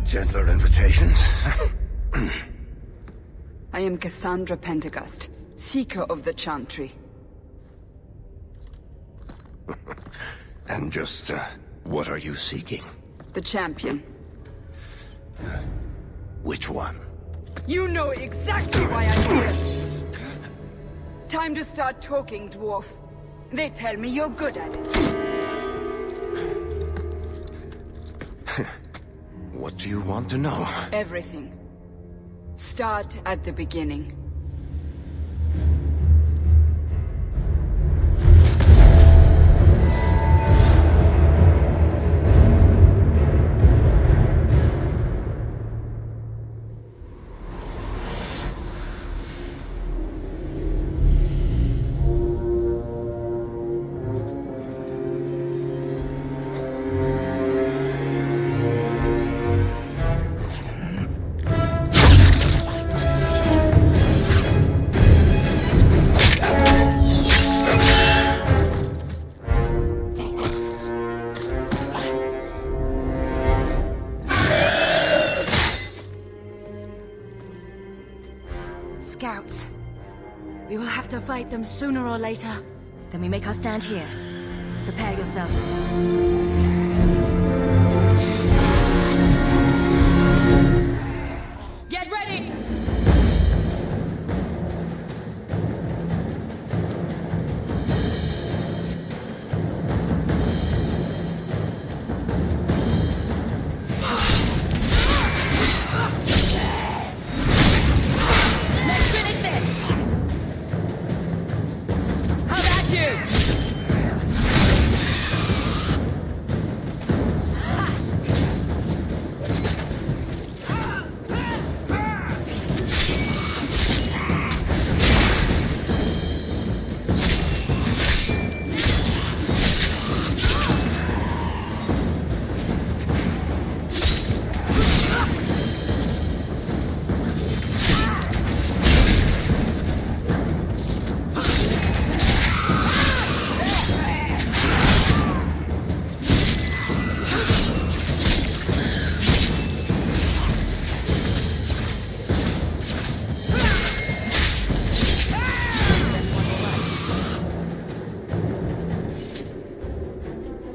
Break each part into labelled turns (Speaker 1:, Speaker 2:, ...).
Speaker 1: Gentler invitations?
Speaker 2: I am Cassandra Pendergast, Seeker of the Chantry.
Speaker 1: And just, what are you seeking?
Speaker 2: The champion.
Speaker 1: Which one?
Speaker 2: You know exactly why I'm here! Time to start talking, dwarf. They tell me you're good at it.
Speaker 1: What do you want to know?
Speaker 2: Everything. Start at the beginning.
Speaker 3: Scouts. We will have to fight them sooner or later. Then we make our stand here. Prepare yourself.
Speaker 2: Get ready!
Speaker 3: Let's finish this! How about you?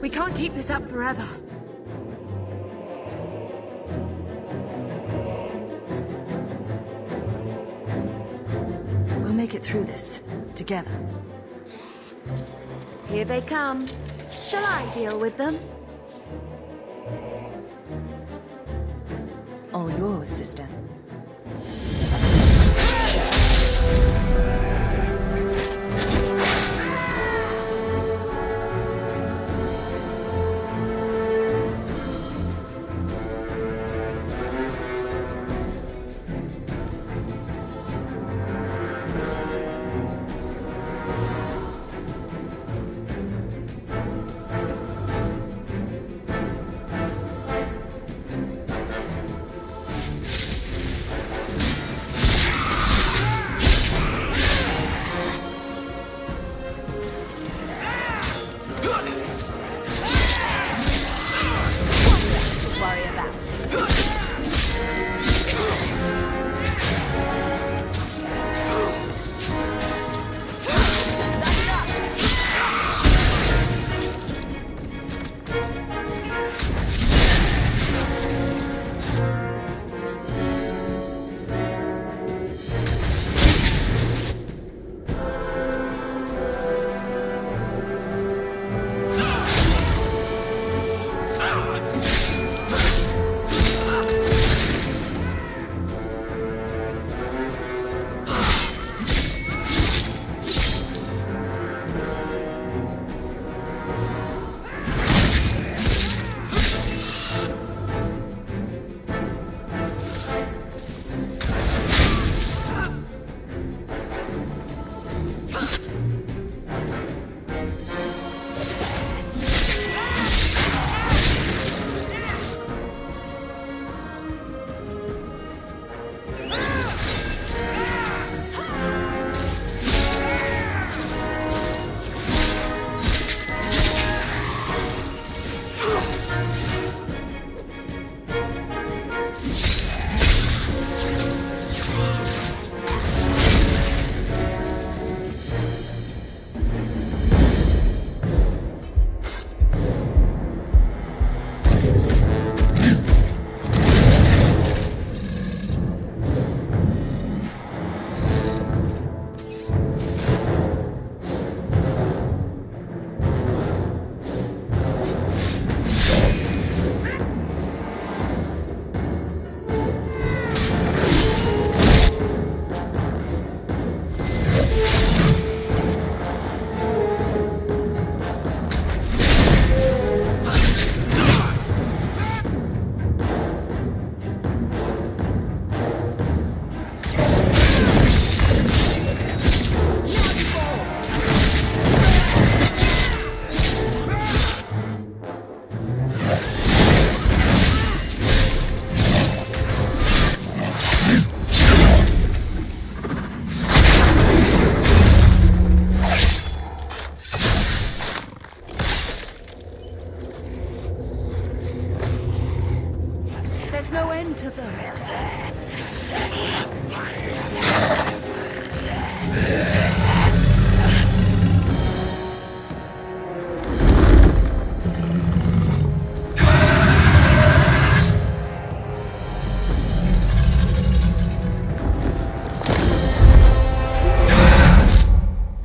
Speaker 3: We can't keep this up forever. We'll make it through this, together. Here they come. Shall I deal with them? All yours, sister. Worry about it.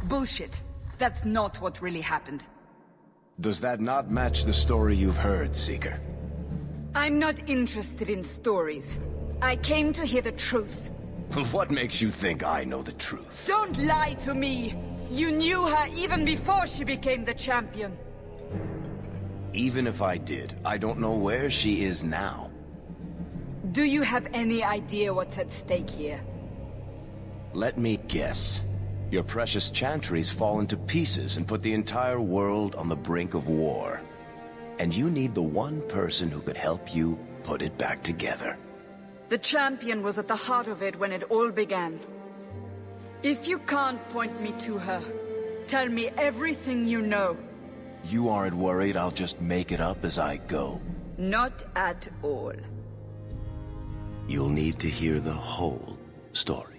Speaker 2: Bullshit. That's not what really happened.
Speaker 1: Does that not match the story you've heard, Seeker?
Speaker 2: I'm not interested in stories. I came to hear the truth.
Speaker 1: What makes you think I know the truth?
Speaker 2: Don't lie to me! You knew her even before she became the champion.
Speaker 1: Even if I did, I don't know where she is now.
Speaker 2: Do you have any idea what's at stake here?
Speaker 1: Let me guess. Your precious chantries fall into pieces and put the entire world on the brink of war. And you need the one person who could help you put it back together.
Speaker 2: The champion was at the heart of it when it all began. If you can't point me to her, tell me everything you know.
Speaker 1: You aren't worried I'll just make it up as I go?
Speaker 2: Not at all.
Speaker 1: You'll need to hear the whole story.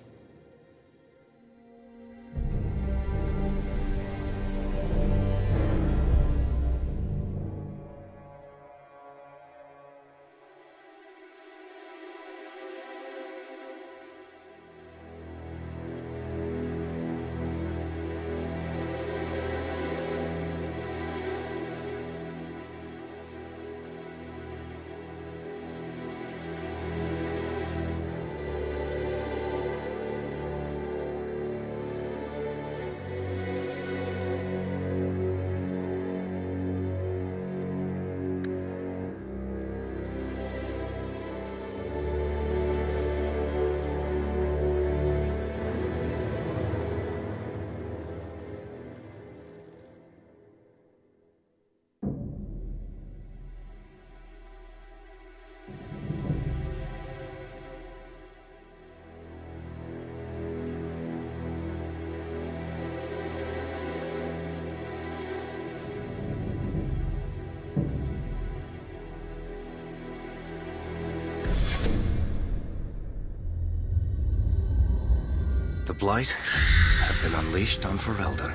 Speaker 1: The Blight have been unleashed on Ferelden.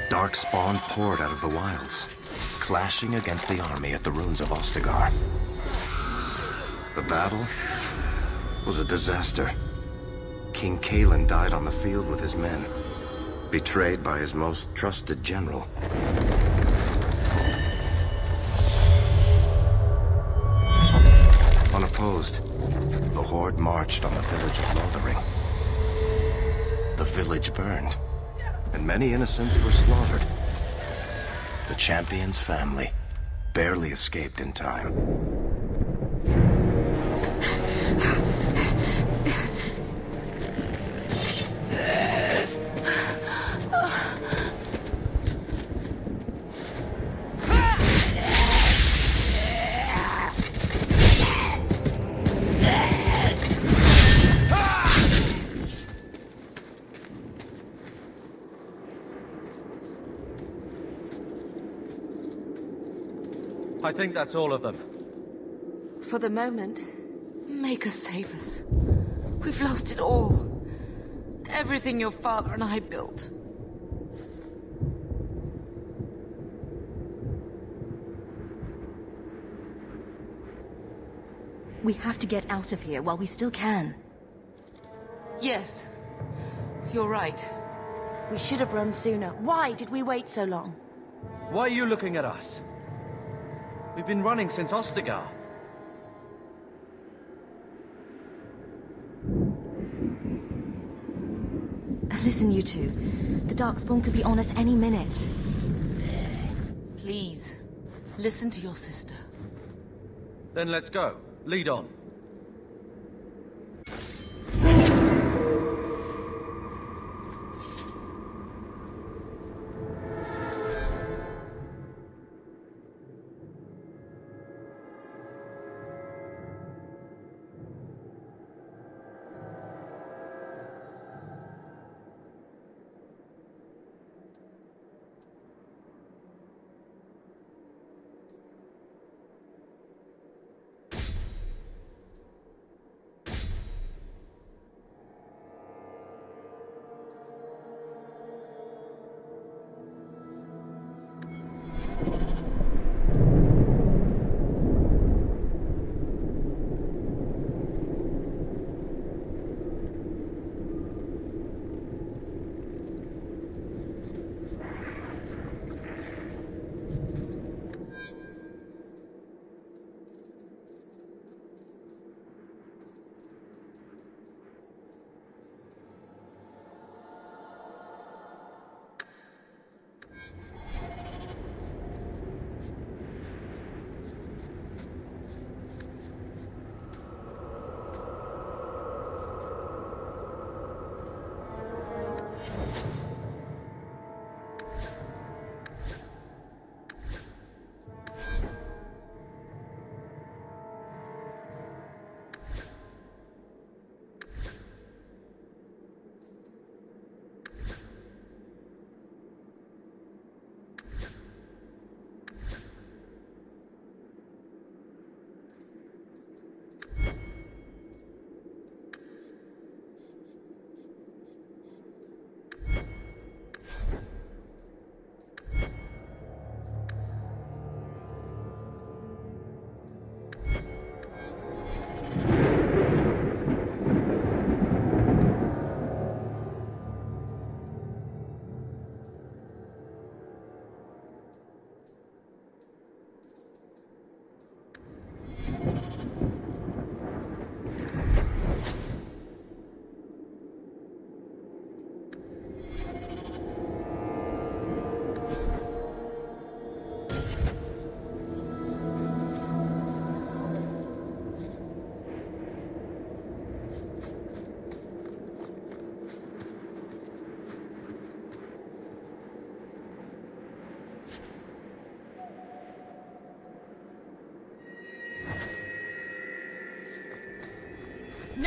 Speaker 1: Darkspawn poured out of the wilds, clashing against the army at the ruins of Ostagar. The battle was a disaster. King Cailan died on the field with his men, betrayed by his most trusted general. Unopposed, the Horde marched on the village of Lothering. The village burned, and many innocents were slaughtered. The champion's family barely escaped in time.
Speaker 4: I think that's all of them.
Speaker 3: For the moment, make us save us. We've lost it all. Everything your father and I built. We have to get out of here while we still can. Yes, you're right. We should have run sooner. Why did we wait so long?
Speaker 4: Why are you looking at us? We've been running since Ostagar.
Speaker 3: Listen, you two. The Darkspawn could be on us any minute. Please, listen to your sister.
Speaker 4: Then let's go. Lead on.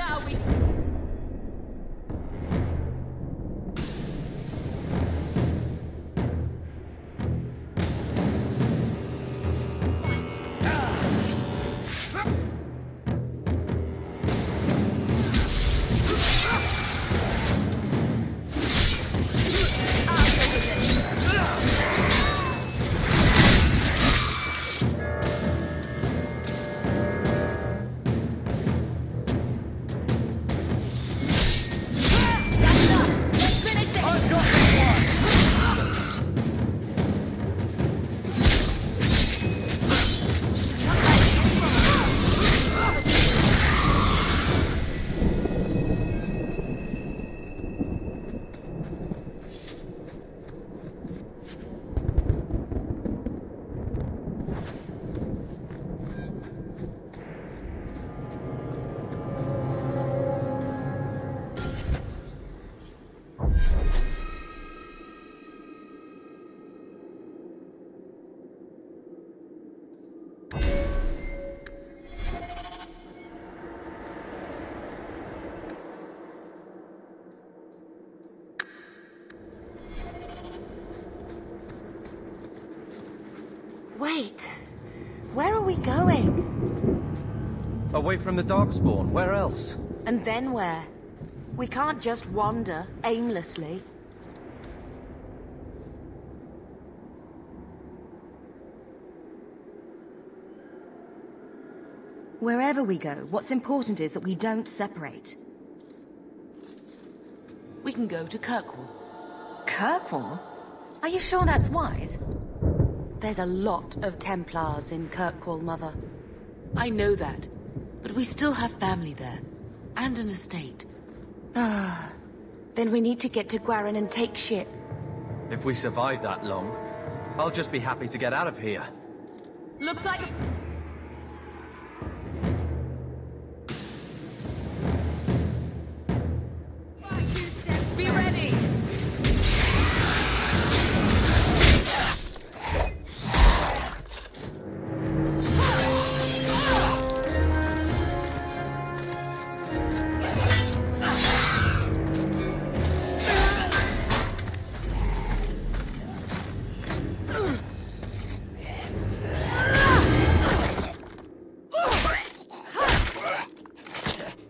Speaker 3: Now we... Wait. Where are we going?
Speaker 4: Away from the Darkspawn. Where else?
Speaker 3: And then where? We can't just wander aimlessly. Wherever we go, what's important is that we don't separate. We can go to Kirkwall. Kirkwall? Are you sure that's wise? There's a lot of Templars in Kirkwall, Mother. I know that, but we still have family there, and an estate. Ah, then we need to get to Gwarin and take ship.
Speaker 4: If we survive that long, I'll just be happy to get out of here.
Speaker 3: Looks like... Be ready!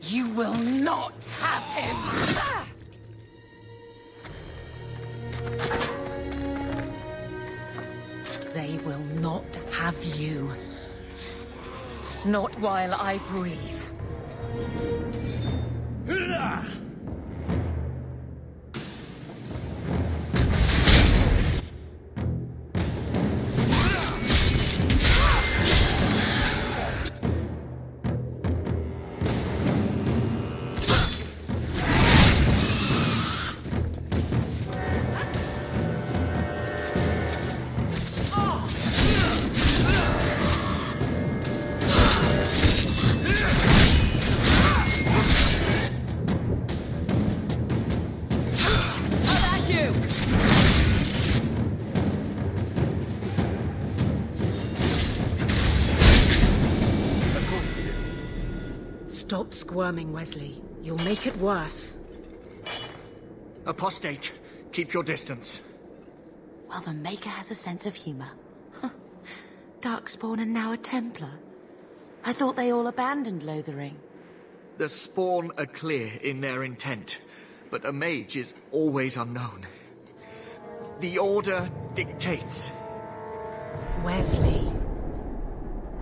Speaker 3: You will not have him! They will not have you. Not while I breathe. Stop squirming, Wesley. You'll make it worse.
Speaker 5: Apostate, keep your distance.
Speaker 3: Well, the Maker has a sense of humor. Darkspawn and now a Templar. I thought they all abandoned Lothering.
Speaker 5: The Spawn are clear in their intent, but a mage is always unknown. The Order dictates.
Speaker 3: Wesley.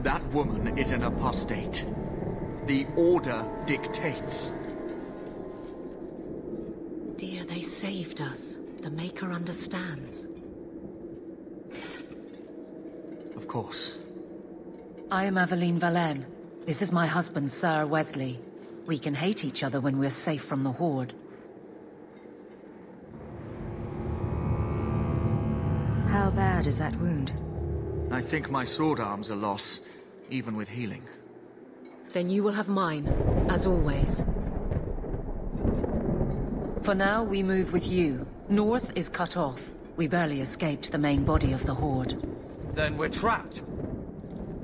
Speaker 5: That woman is an apostate. The Order dictates.
Speaker 3: Dear, they saved us. The Maker understands.
Speaker 5: Of course.
Speaker 3: I am Aveline Valenne. This is my husband, Sir Wesley. We can hate each other when we're safe from the Horde. How bad is that wound?
Speaker 5: I think my sword arm's a loss, even with healing.
Speaker 3: Then you will have mine, as always. For now, we move with you. North is cut off. We barely escaped the main body of the Horde.
Speaker 4: Then we're trapped.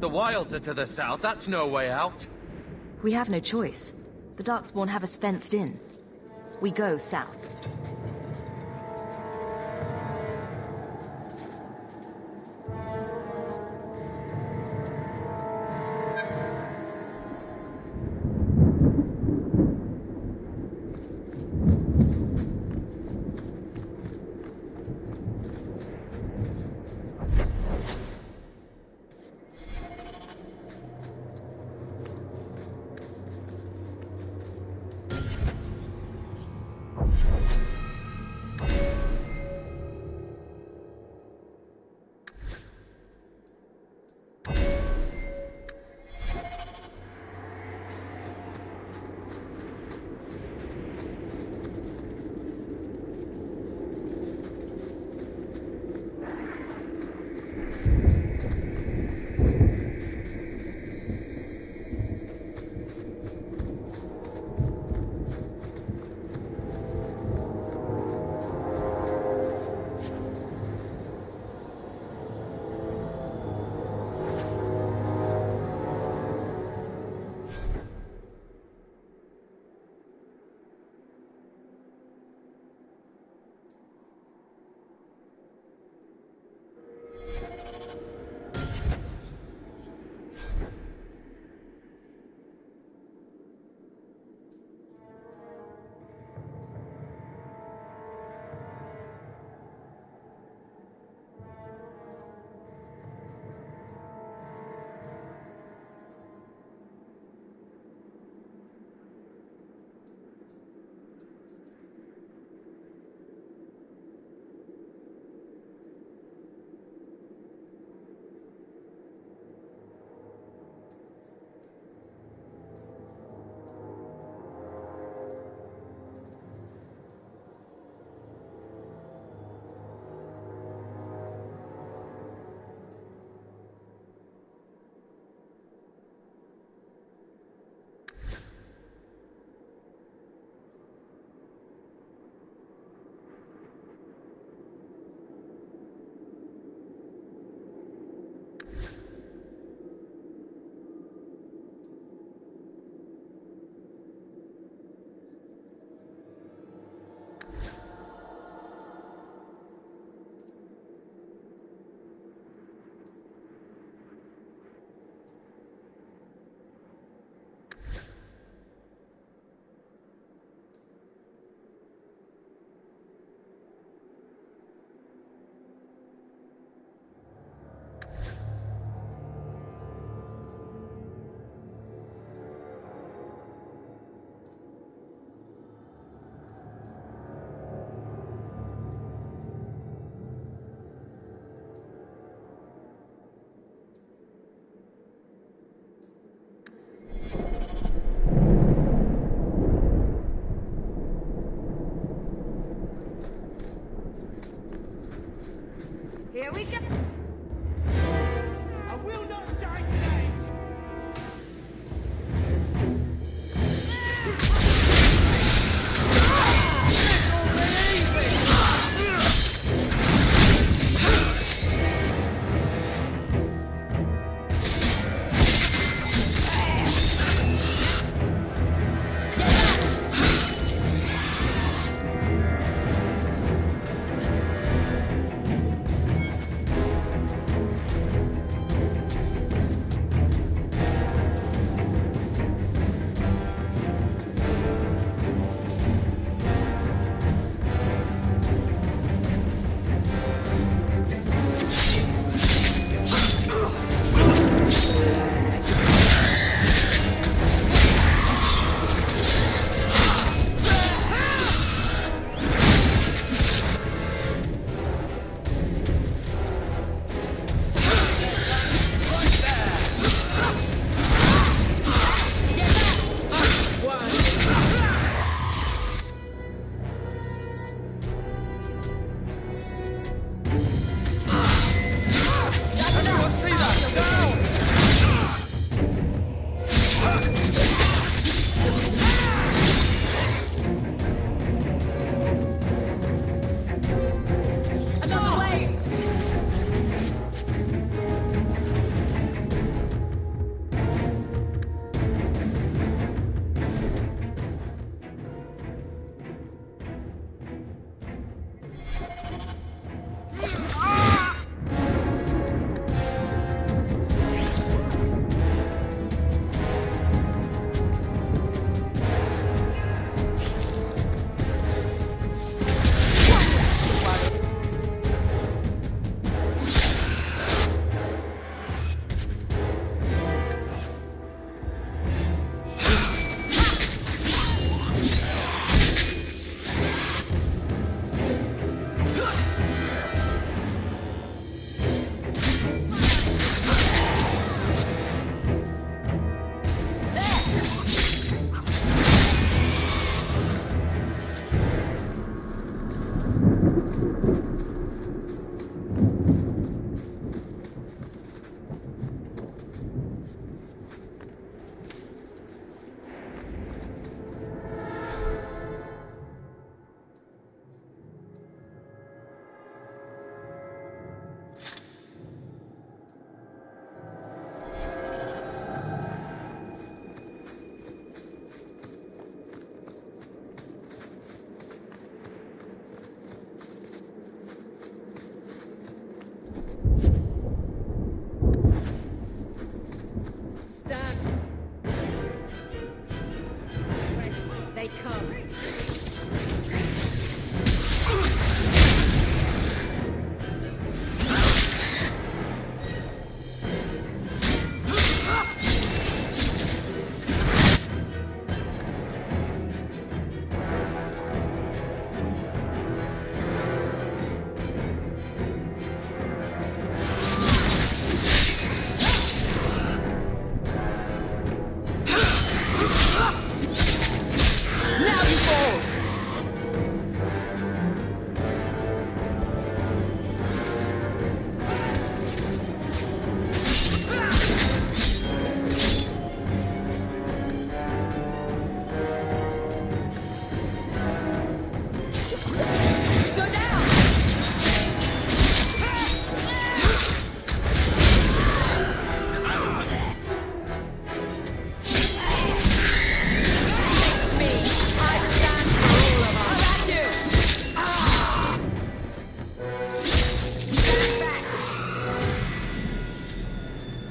Speaker 4: The wilds are to the south. That's no way out.
Speaker 3: We have no choice.
Speaker 6: The Darkspawn have us fenced in. We go south.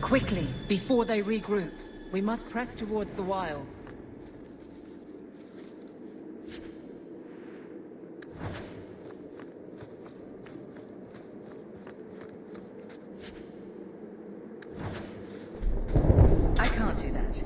Speaker 6: Quickly, before they regroup. We must press towards the wilds.
Speaker 3: I can't do that.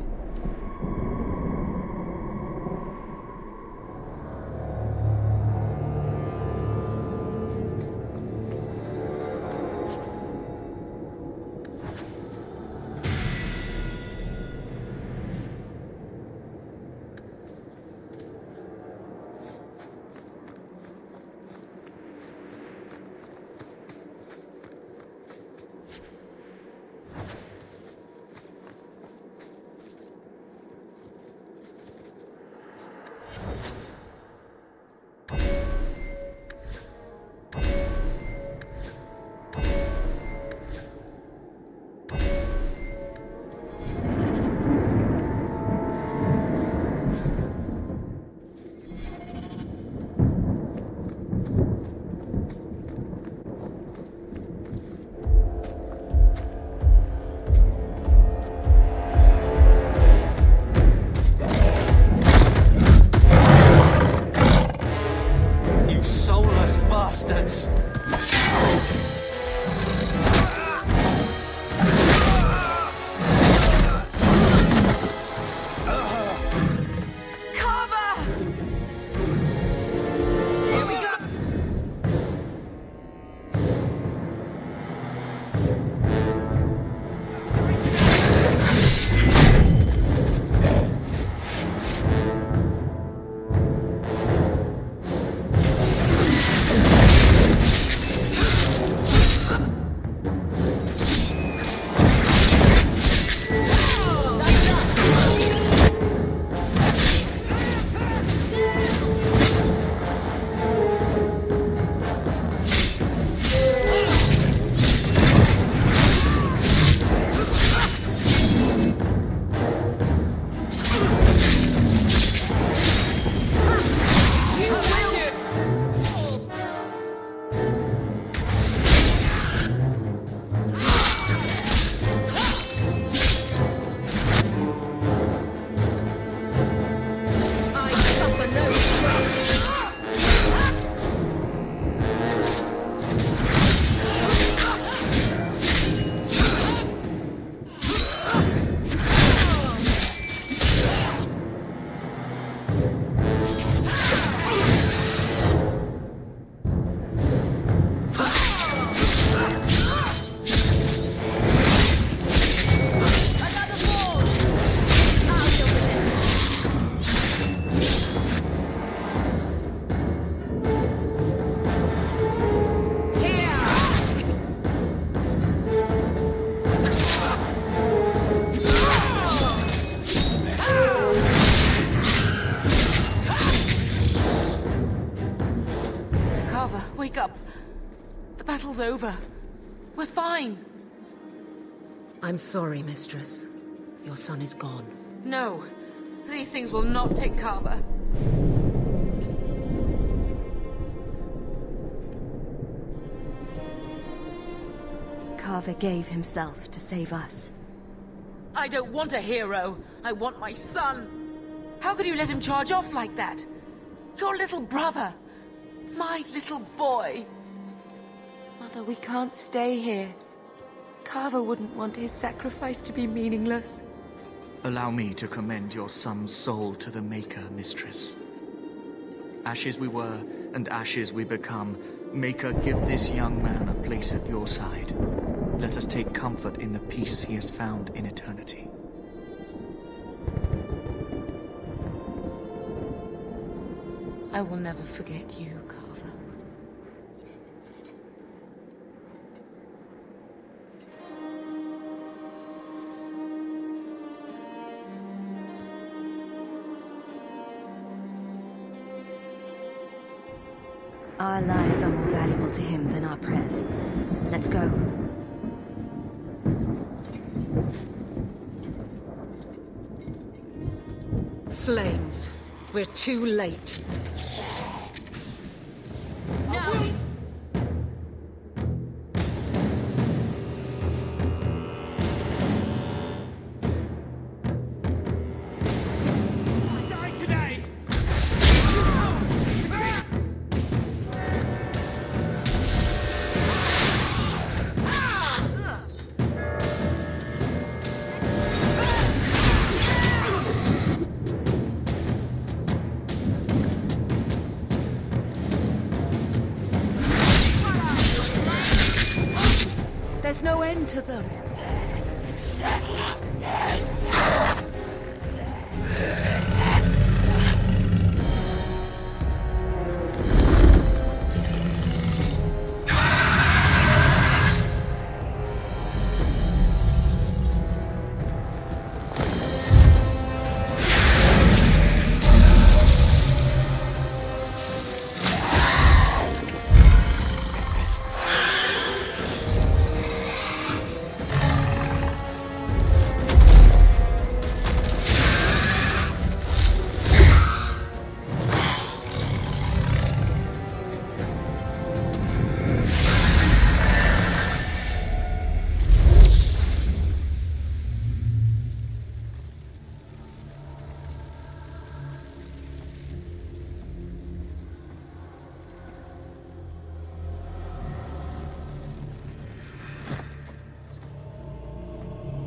Speaker 3: Wake up. The battle's over. We're fine.
Speaker 6: I'm sorry, mistress. Your son is gone.
Speaker 3: No. These things will not take Carver.
Speaker 6: Carver gave himself to save us.
Speaker 3: I don't want a hero. I want my son. How could you let him charge off like that? Your little brother. My little boy. Mother, we can't stay here. Carver wouldn't want his sacrifice to be meaningless.
Speaker 5: Allow me to commend your son's soul to the Maker, Mistress. Ashes we were, and ashes we become. Maker, give this young man a place at your side. Let us take comfort in the peace he has found in eternity.
Speaker 3: I will never forget you, Carver.
Speaker 7: Our lives are more valuable to him than our prayers. Let's go.
Speaker 6: Flames. We're too late.
Speaker 3: There's no end to them.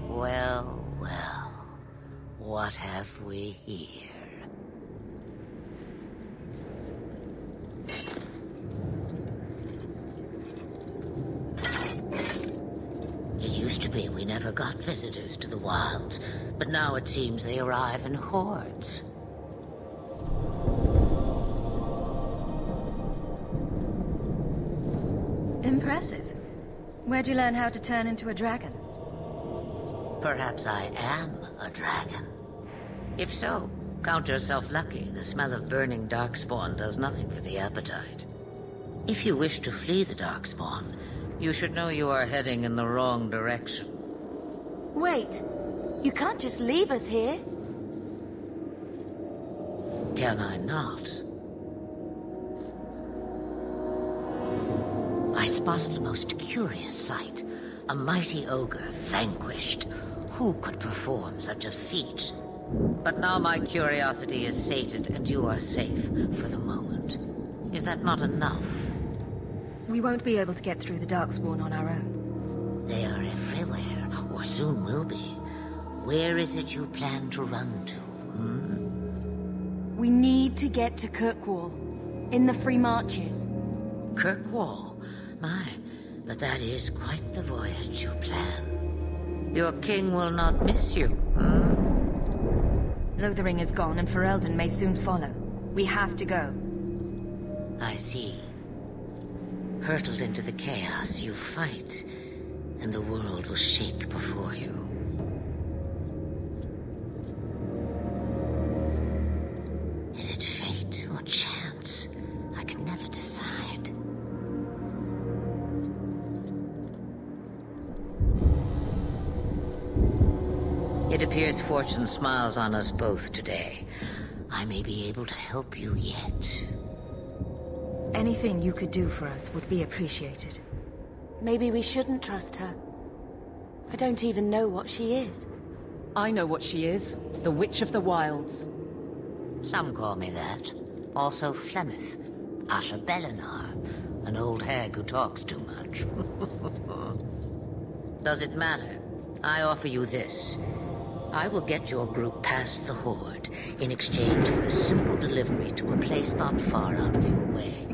Speaker 8: Well, well, what have we here? It used to be we never got visitors to the wilds, but now it seems they arrive in hordes.
Speaker 7: Impressive. Where'd you learn how to turn into a dragon?
Speaker 8: Perhaps I am a dragon. If so, count yourself lucky. The smell of burning darkspawn does nothing for the appetite. If you wish to flee the darkspawn, you should know you are heading in the wrong direction.
Speaker 7: Wait. You can't just leave us here.
Speaker 8: Can I not? I spotted a most curious sight. A mighty ogre vanquished. Who could perform such a feat? But now my curiosity is sated and you are safe for the moment. Is that not enough?
Speaker 7: We won't be able to get through the Darkspawn on our own.
Speaker 8: They are everywhere, or soon will be. Where is it you plan to run to,
Speaker 7: We need to get to Kirkwall. In the Free Marches.
Speaker 8: Kirkwall? My, but that is quite the voyage you plan. Your king will not miss you,
Speaker 7: Lothering is gone and Ferelden may soon follow. We have to go.
Speaker 8: I see. Hurtled into the chaos, you fight, and the world will shake before you. Is it fate or chance? I can never decide. It appears fortune smiles on us both today. I may be able to help you yet.
Speaker 7: Anything you could do for us would be appreciated.
Speaker 3: Maybe we shouldn't trust her. I don't even know what she is.
Speaker 6: I know what she is. The Witch of the Wilds.
Speaker 8: Some call me that. Also Flemeth, Asha Belinar, an old hag who talks too much. Does it matter? I offer you this. I will get your group past the Horde in exchange for a simple delivery to a place not far out of your way.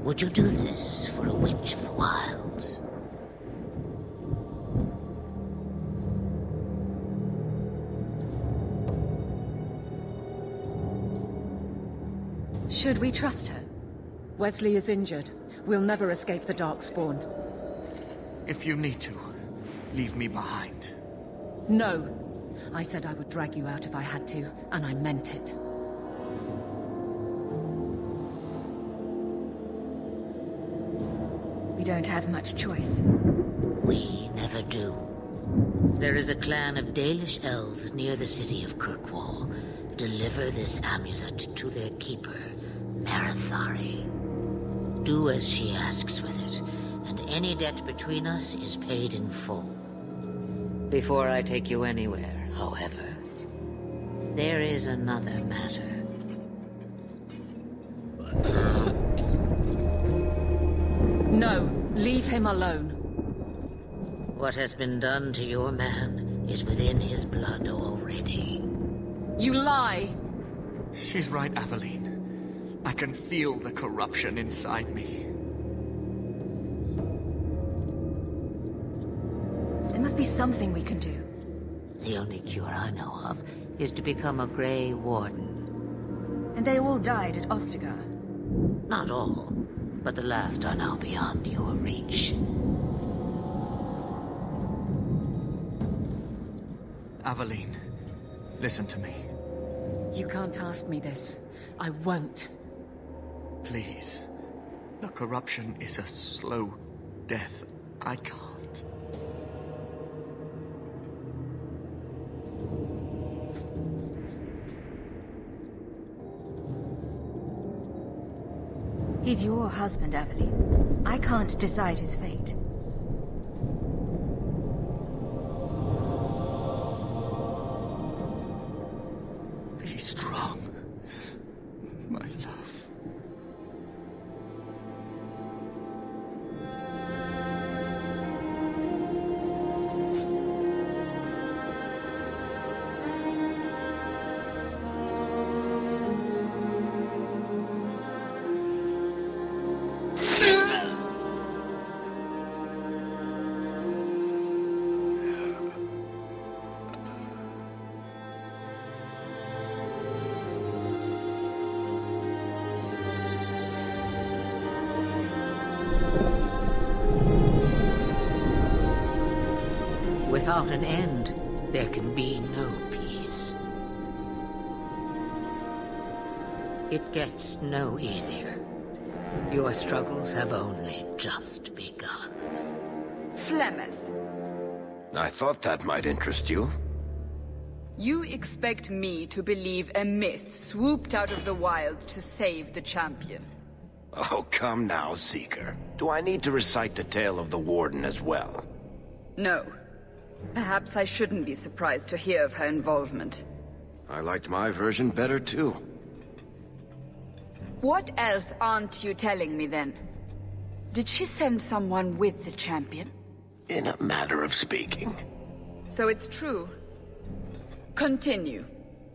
Speaker 8: Would you do this for a witch of the wilds?
Speaker 6: Should we trust her? Wesley is injured. We'll never escape the Darkspawn.
Speaker 5: If you need to, leave me behind.
Speaker 6: No. I said I would drag you out if I had to, and I meant it.
Speaker 7: We don't have much choice.
Speaker 8: We never do. There is a clan of Dalish elves near the city of Kirkwall. Deliver this amulet to their keeper, Marathari. Do as she asks with it, and any debt between us is paid in full. Before I take you anywhere, however, there is another matter.
Speaker 6: No, leave him alone.
Speaker 8: What has been done to your man is within his blood already.
Speaker 6: You lie!
Speaker 5: She's right, Aveline. I can feel the corruption inside me.
Speaker 7: There must be something we can do.
Speaker 8: The only cure I know of is to become a Grey Warden.
Speaker 7: And they all died at Ostagar.
Speaker 8: Not all, but the last are now beyond your reach.
Speaker 5: Aveline, listen to me.
Speaker 6: You can't ask me this. I won't.
Speaker 5: Please. The corruption is a slow death. I can't.
Speaker 7: He's your husband, Aveline. I can't decide his fate.
Speaker 5: Be strong, my love.
Speaker 8: Without an end, there can be no peace. It gets no easier. Your struggles have only just begun.
Speaker 2: Flemeth,
Speaker 1: I thought that might interest you.
Speaker 2: you expect me to believe a myth swooped out of the wild to save the champion?
Speaker 1: Oh, come now, Seeker. Do I need to recite the tale of the Warden as well?
Speaker 2: No. Perhaps I shouldn't be surprised to hear of her involvement.
Speaker 1: I liked my version better, too.
Speaker 2: What else aren't you telling me, then? Did she send someone with the champion?
Speaker 1: In a matter of speaking.
Speaker 2: So it's true. Continue.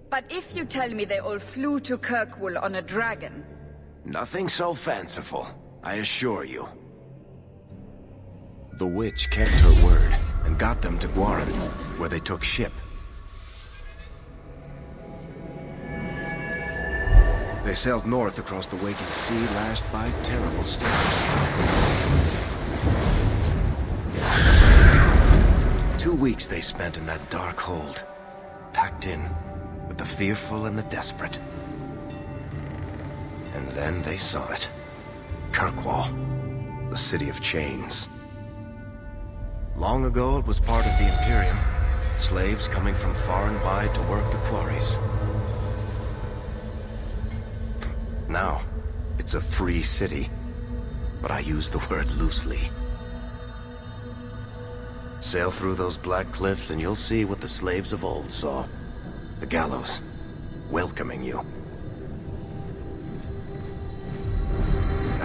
Speaker 2: But if you tell me they all flew to Kirkwall on a dragon...
Speaker 1: Nothing so fanciful, I assure you. The witch kept her word, and got them to Guaran, where they took ship. They sailed north across the waking sea, lashed by terrible storms. 2 weeks they spent in that dark hold, packed in with the fearful and the desperate. And then they saw it. Kirkwall, the city of chains. Long ago it was part of the Imperium, slaves coming from far and wide to work the quarries. Now, it's a free city, but I use the word loosely. Sail through those black cliffs and you'll see what the slaves of old saw. The gallows, welcoming you.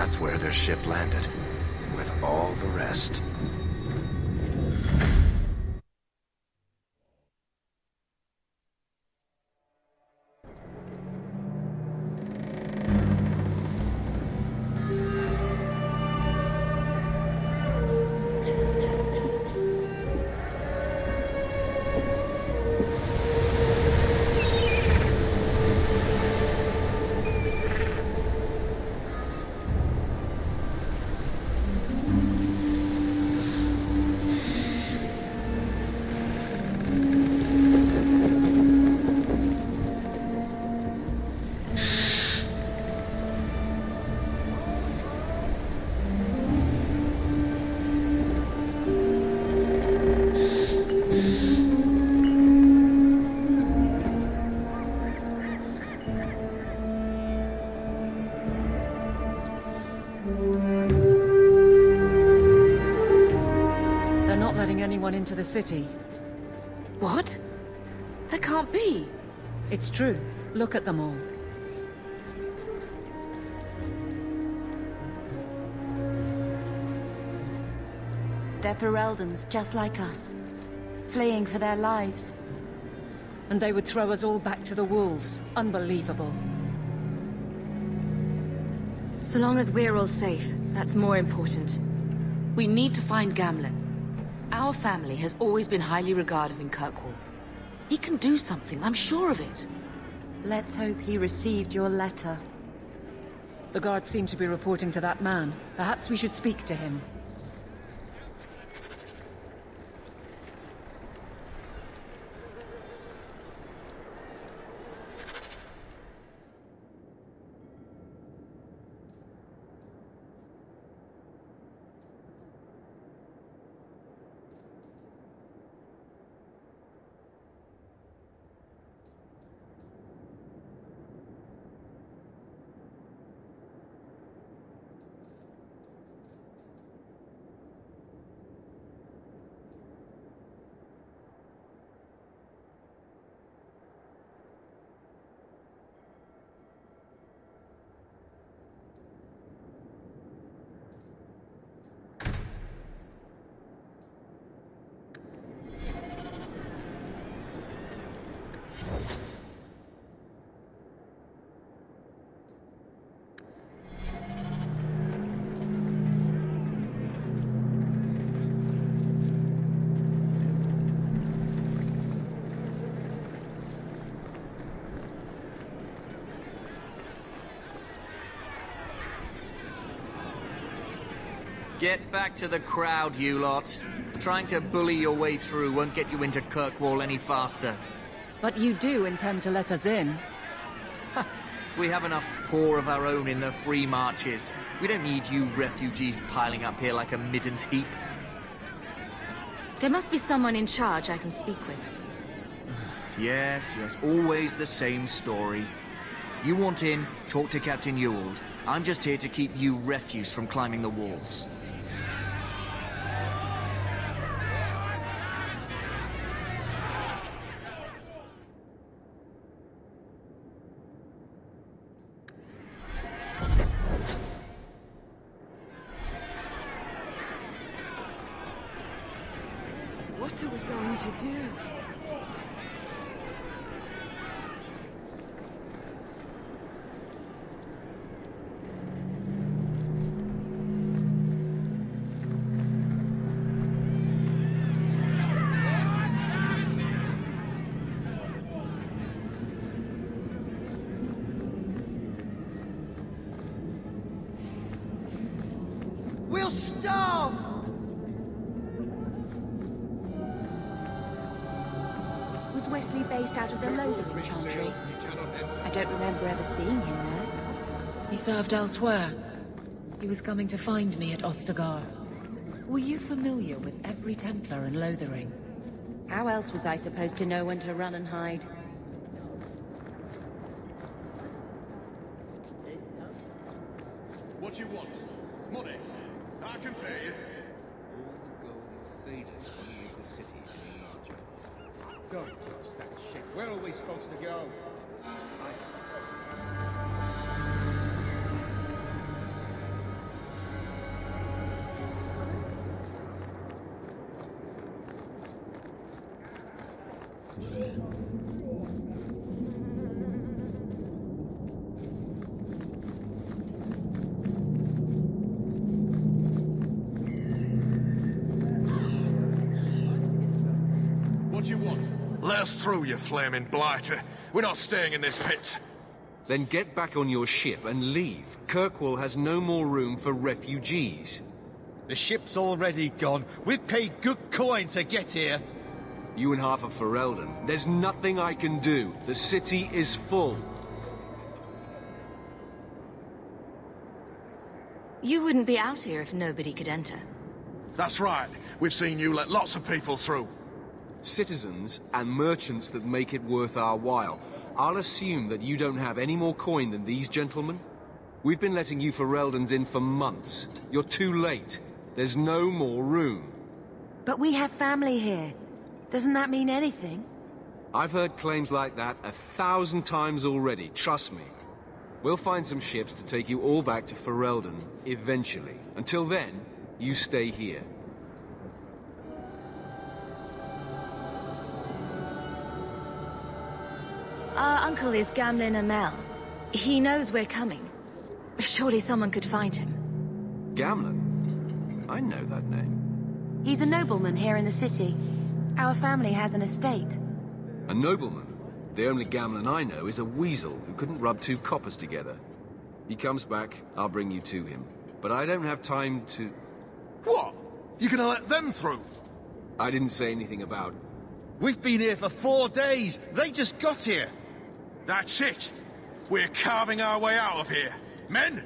Speaker 1: That's where their ship landed, with all the rest.
Speaker 6: Into the city.
Speaker 3: What? That can't be.
Speaker 6: It's true. Look at them all.
Speaker 7: They're Fereldens, just like us. Fleeing for their lives.
Speaker 6: And they would throw us all back to the wolves. Unbelievable.
Speaker 7: So long as we're all safe, that's more important.
Speaker 3: We need to find Gamlen. Our family has always been highly regarded in Kirkwall. He can do something, I'm sure of it.
Speaker 7: Let's hope he received your letter.
Speaker 6: The guards seem to be reporting to that man. Perhaps we should speak to him.
Speaker 5: Get back to the crowd, you lot. Trying to bully your way through won't get you into Kirkwall any faster.
Speaker 6: But you do intend to let us in.
Speaker 5: We have enough poor of our own in the free marches. We don't need you refugees piling up here like a middens heap.
Speaker 7: There must be someone in charge I can speak with.
Speaker 5: Yes, always the same story. You want in, talk to Captain Ewald. I'm just here to keep you refuse from climbing the walls.
Speaker 2: What are we going to do?
Speaker 4: We'll starve!
Speaker 7: Was Wesley based out of the Lothering Chantry? I don't remember ever seeing him there.
Speaker 6: He served elsewhere. He was coming to find me at Ostagar. Were you familiar with every Templar in Lothering?
Speaker 7: How else was I supposed to know when to run and hide?
Speaker 9: What you want? Money? I can pay you. All the gold and feeders will leave the city any larger. Don't cross that ship. Where are we supposed to go? Let us through, you flaming blighter. We're not staying in this pit.
Speaker 10: Then get back on your ship and leave. Kirkwall has no more room for refugees.
Speaker 4: The ship's already gone. We've paid good coin to get here.
Speaker 10: You and half of Ferelden. There's nothing I can do. The city is full.
Speaker 3: You wouldn't be out here if nobody could enter.
Speaker 9: That's right. We've seen you let lots of people through.
Speaker 10: Citizens and merchants that make it worth our while. I'll assume that you don't have any more coin than these gentlemen. We've been letting you Fereldens in for months. You're too late. There's no more room.
Speaker 7: But we have family here. Doesn't that mean anything?
Speaker 10: I've heard claims like that 1,000 times already, trust me. We'll find some ships to take you all back to Ferelden, eventually. Until then, you stay here.
Speaker 3: Our uncle is Gamlen Amel. He knows we're coming. Surely someone could find him.
Speaker 10: Gamlen? I know that name.
Speaker 7: He's a nobleman here in the city. Our family has an estate.
Speaker 10: A nobleman? The only Gamlen I know is a weasel who couldn't rub two coppers together. He comes back, I'll bring you to him. But I don't have time to...
Speaker 9: What? You're gonna let them through?
Speaker 10: I didn't say anything about...
Speaker 4: We've been here for 4 days. They just got here.
Speaker 9: That's it. We're carving our way out of here. Men!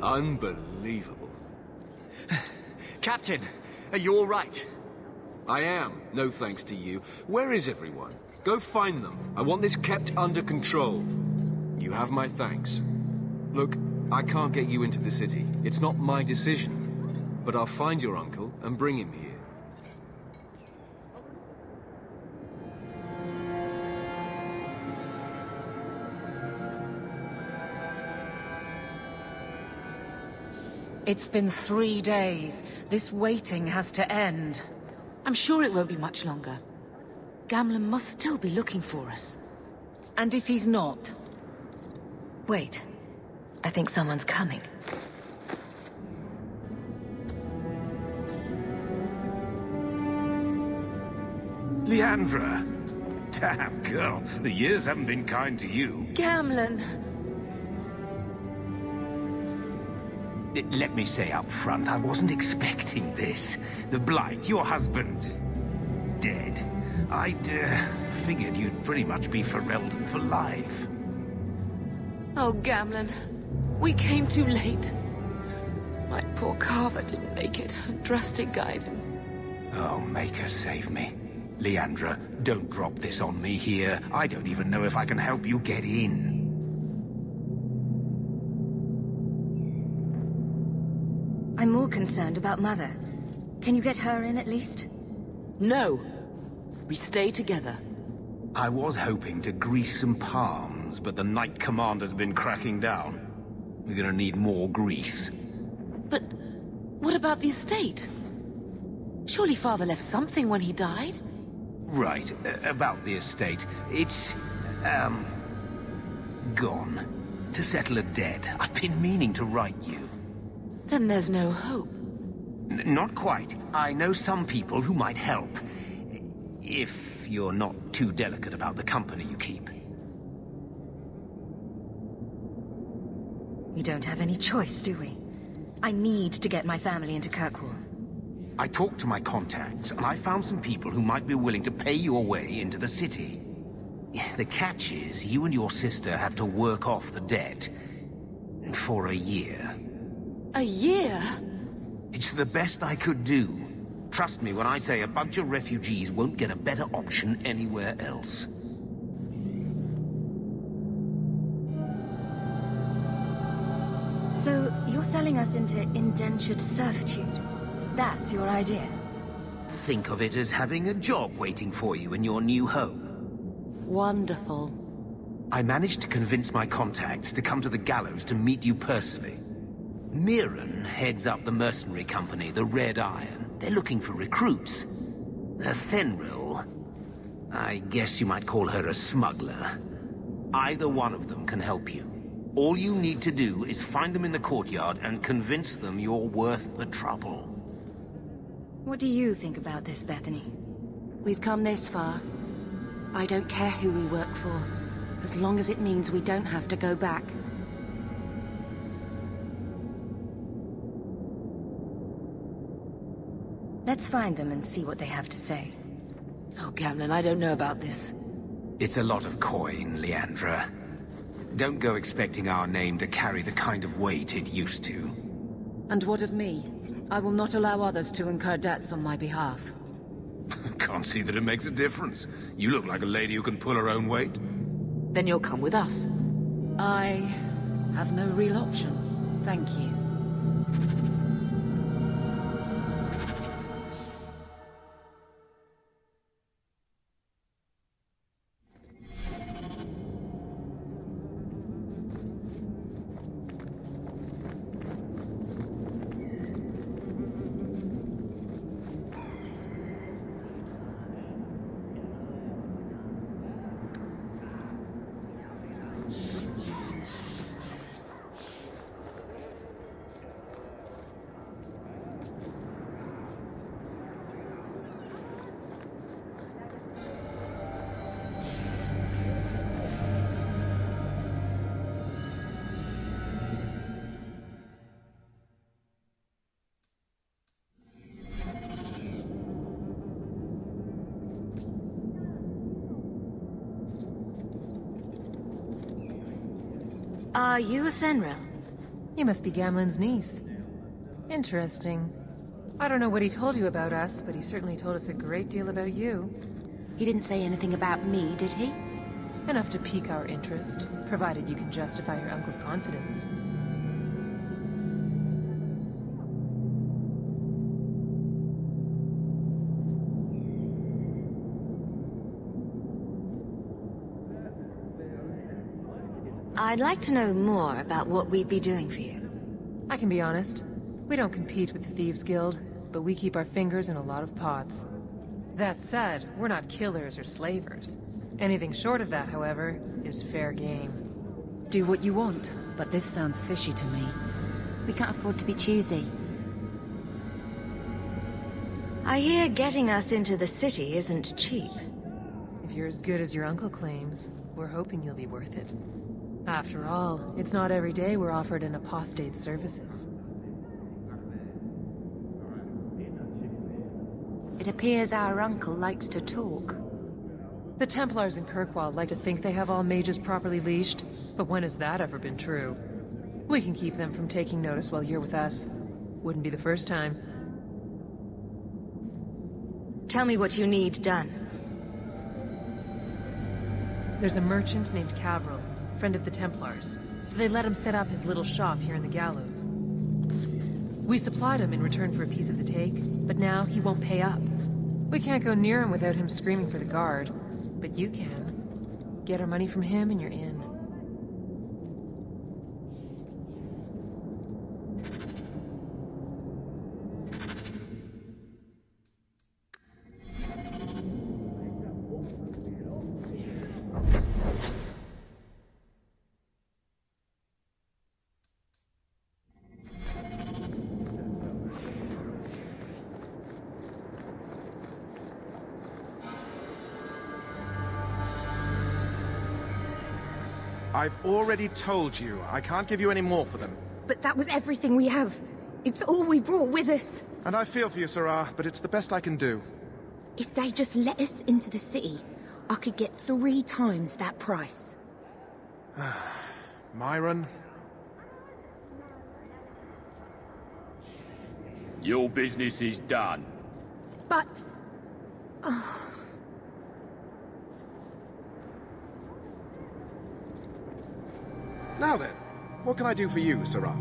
Speaker 10: Unbelievable.
Speaker 5: Captain, are you all right?
Speaker 10: I am, no thanks to you. Where is everyone? Go find them. I want this kept under control. You have my thanks. Look, I can't get you into the city. It's not my decision. But I'll find your uncle and bring him here.
Speaker 6: It's been 3 days. This waiting has to end.
Speaker 3: I'm sure it won't be much longer. Gamlen must still be looking for us.
Speaker 6: And if he's not?
Speaker 3: Wait. I think someone's coming.
Speaker 11: Leandra! Damn, girl. The years haven't been kind to you.
Speaker 3: Gamlen!
Speaker 11: Let me say up front, I wasn't expecting this. The Blight, your husband, dead. I'd figured you'd pretty much be Ferelden for life.
Speaker 3: Oh, Gamlen. We came too late. My poor carver didn't make it, and Drastic guide him.
Speaker 11: Oh, Maker, save me. Leandra, don't drop this on me here. I don't even know if I can help you get in.
Speaker 7: I'm more concerned about Mother. Can you get her in at least?
Speaker 3: No. We stay together.
Speaker 11: I was hoping to grease some palms, but the Knight Commander's been cracking down. We're gonna need more grease.
Speaker 3: But what about the estate? Surely Father left something when he died?
Speaker 11: Right, about the estate. It's, gone. To settle a debt. I've been meaning to write you.
Speaker 3: Then there's no hope.
Speaker 11: Not quite. I know some people who might help. If you're not too delicate about the company you keep.
Speaker 7: We don't have any choice, do we? I need to get my family into Kirkwall.
Speaker 11: I talked to my contacts, and I found some people who might be willing to pay your way into the city. The catch is, you and your sister have to work off the debt. For a year.
Speaker 3: A year?
Speaker 11: It's the best I could do. Trust me when I say a bunch of refugees won't get a better option anywhere else.
Speaker 7: So, you're selling us into indentured servitude? That's your idea?
Speaker 11: Think of it as having a job waiting for you in your new home.
Speaker 3: Wonderful.
Speaker 11: I managed to convince my contacts to come to the gallows to meet you personally. Mirren heads up the mercenary company, the Red Iron. They're looking for recruits. Fenrir, I guess you might call her a smuggler. Either one of them can help you. All you need to do is find them in the courtyard and convince them you're worth the trouble.
Speaker 7: What do you think about this, Bethany?
Speaker 3: We've come this far. I don't care who we work for, as long as it means we don't have to go back.
Speaker 7: Let's find them and see what they have to say.
Speaker 3: Oh, Gamlen, I don't know about this.
Speaker 11: It's a lot of coin, Leandra. Don't go expecting our name to carry the kind of weight it used to.
Speaker 6: And what of me? I will not allow others to incur debts on my behalf.
Speaker 11: Can't see that it makes a difference. You look like a lady who can pull her own weight.
Speaker 3: Then you'll come with us.
Speaker 6: I have no real option. Thank you.
Speaker 7: Are you a Fenrir?
Speaker 12: You must be Gamlen's niece. Interesting. I don't know what he told you about us, but he certainly told us a great deal about you.
Speaker 7: He didn't say anything about me, did he?
Speaker 12: Enough to pique our interest, provided you can justify your uncle's confidence.
Speaker 7: I'd like to know more about what we'd be doing for you.
Speaker 12: I can be honest. We don't compete with the Thieves Guild, but we keep our fingers in a lot of pots. That said, we're not killers or slavers. Anything short of that, however, is fair game.
Speaker 6: Do what you want, but this sounds fishy to me.
Speaker 7: We can't afford to be choosy. I hear getting us into the city isn't cheap.
Speaker 12: If you're as good as your uncle claims, we're hoping you'll be worth it. After all, it's not every day we're offered an apostate's services.
Speaker 7: It appears our uncle likes to talk.
Speaker 12: The Templars in Kirkwall like to think they have all mages properly leashed, but when has that ever been true? We can keep them from taking notice while you're with us. Wouldn't be the first time.
Speaker 7: Tell me what you need done.
Speaker 12: There's a merchant named Cavril, friend of the Templars, so they let him set up his little shop here in the gallows. We supplied him in return for a piece of the take, but now he won't pay up. We can't go near him without him screaming for the guard, but you can. Get our money from him and you're in.
Speaker 13: I've already told you, I can't give you any more for them.
Speaker 7: But that was everything we have. It's all we brought with us.
Speaker 13: And I feel for you, Sarah, but it's the best I can do.
Speaker 7: If they just let us into the city, I could get 3 times that price.
Speaker 13: Myron?
Speaker 14: Your business is done.
Speaker 7: But...
Speaker 13: Now then, what can I do for you, Sarah?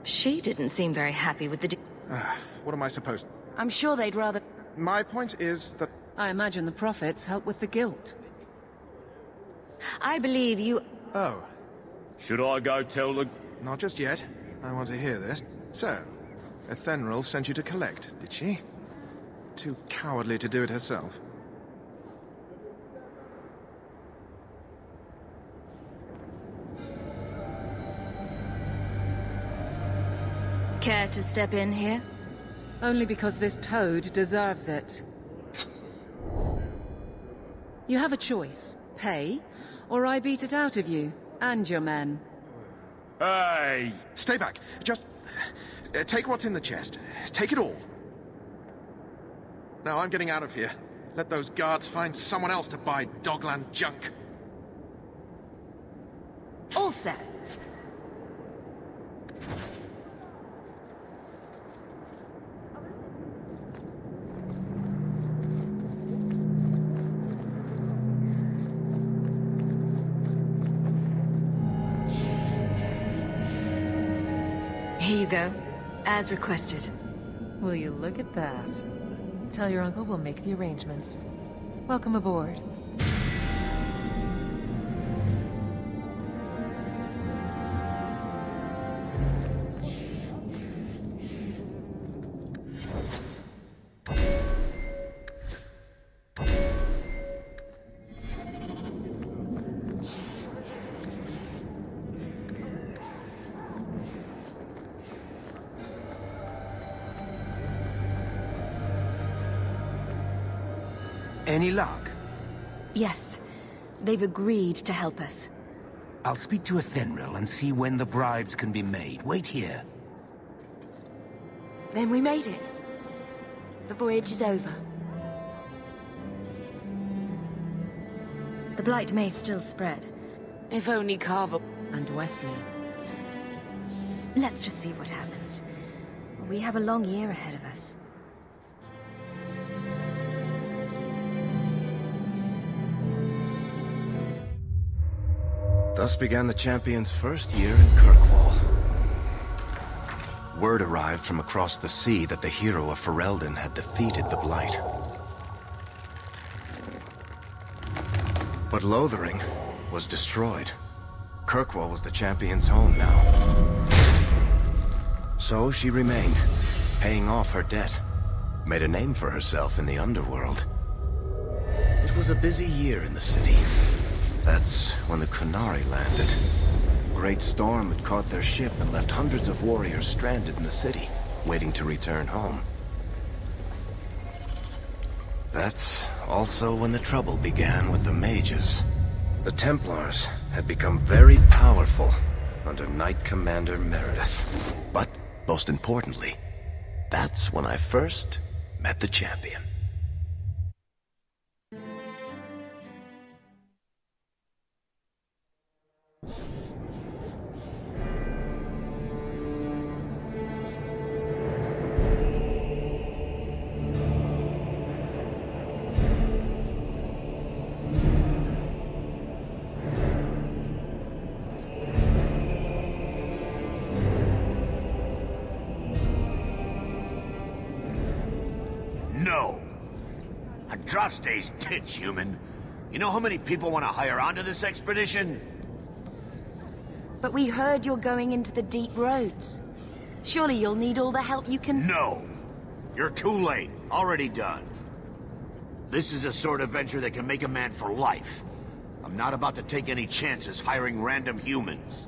Speaker 3: She didn't seem very happy with the
Speaker 13: What am I supposed to...
Speaker 3: I'm sure they'd rather...
Speaker 13: My point is that...
Speaker 6: I imagine the profits help with the guilt.
Speaker 3: I believe you...
Speaker 13: Oh.
Speaker 14: Should I go tell the...
Speaker 13: Not just yet. I want to hear this. So, Ethenril sent you to collect, did she? Too cowardly to do it herself.
Speaker 3: Care to step in here?
Speaker 6: Only because this toad deserves it. You have a choice. Pay, or I beat it out of you, and your men.
Speaker 14: Hey!
Speaker 13: Stay back. Just... take what's in the chest. Take it all. Now I'm getting out of here. Let those guards find someone else to buy Dogland junk.
Speaker 3: All set. Here you go, as requested.
Speaker 12: Will you look at that? Tell your uncle we'll make the arrangements. Welcome aboard.
Speaker 11: Any luck?
Speaker 7: Yes. They've agreed to help us.
Speaker 11: I'll speak to Ethenril and see when the bribes can be made. Wait here.
Speaker 7: Then we made it. The voyage is over. The Blight may still spread.
Speaker 3: If only Carver...
Speaker 6: And Wesley.
Speaker 7: Let's just see what happens. We have a long year ahead of us.
Speaker 1: Thus began the Champion's first year in Kirkwall. Word arrived from across the sea that the hero of Ferelden had defeated the Blight. But Lothering was destroyed. Kirkwall was the Champion's home now. So she remained, paying off her debt, made a name for herself in the underworld. It was a busy year in the city. That's when the Qunari landed. A great storm had caught their ship and left hundreds of warriors stranded in the city, waiting to return home. That's also when the trouble began with the mages. The Templars had become very powerful under Knight Commander Meredith. But, most importantly, that's when I first met the Champion.
Speaker 15: Trust these tits, human. You know how many people want to hire onto this expedition?
Speaker 3: But we heard you're going into the deep roads. Surely you'll need all the help you can...
Speaker 15: No! You're too late. Already done. This is a sort of venture that can make a man for life. I'm not about to take any chances hiring random humans.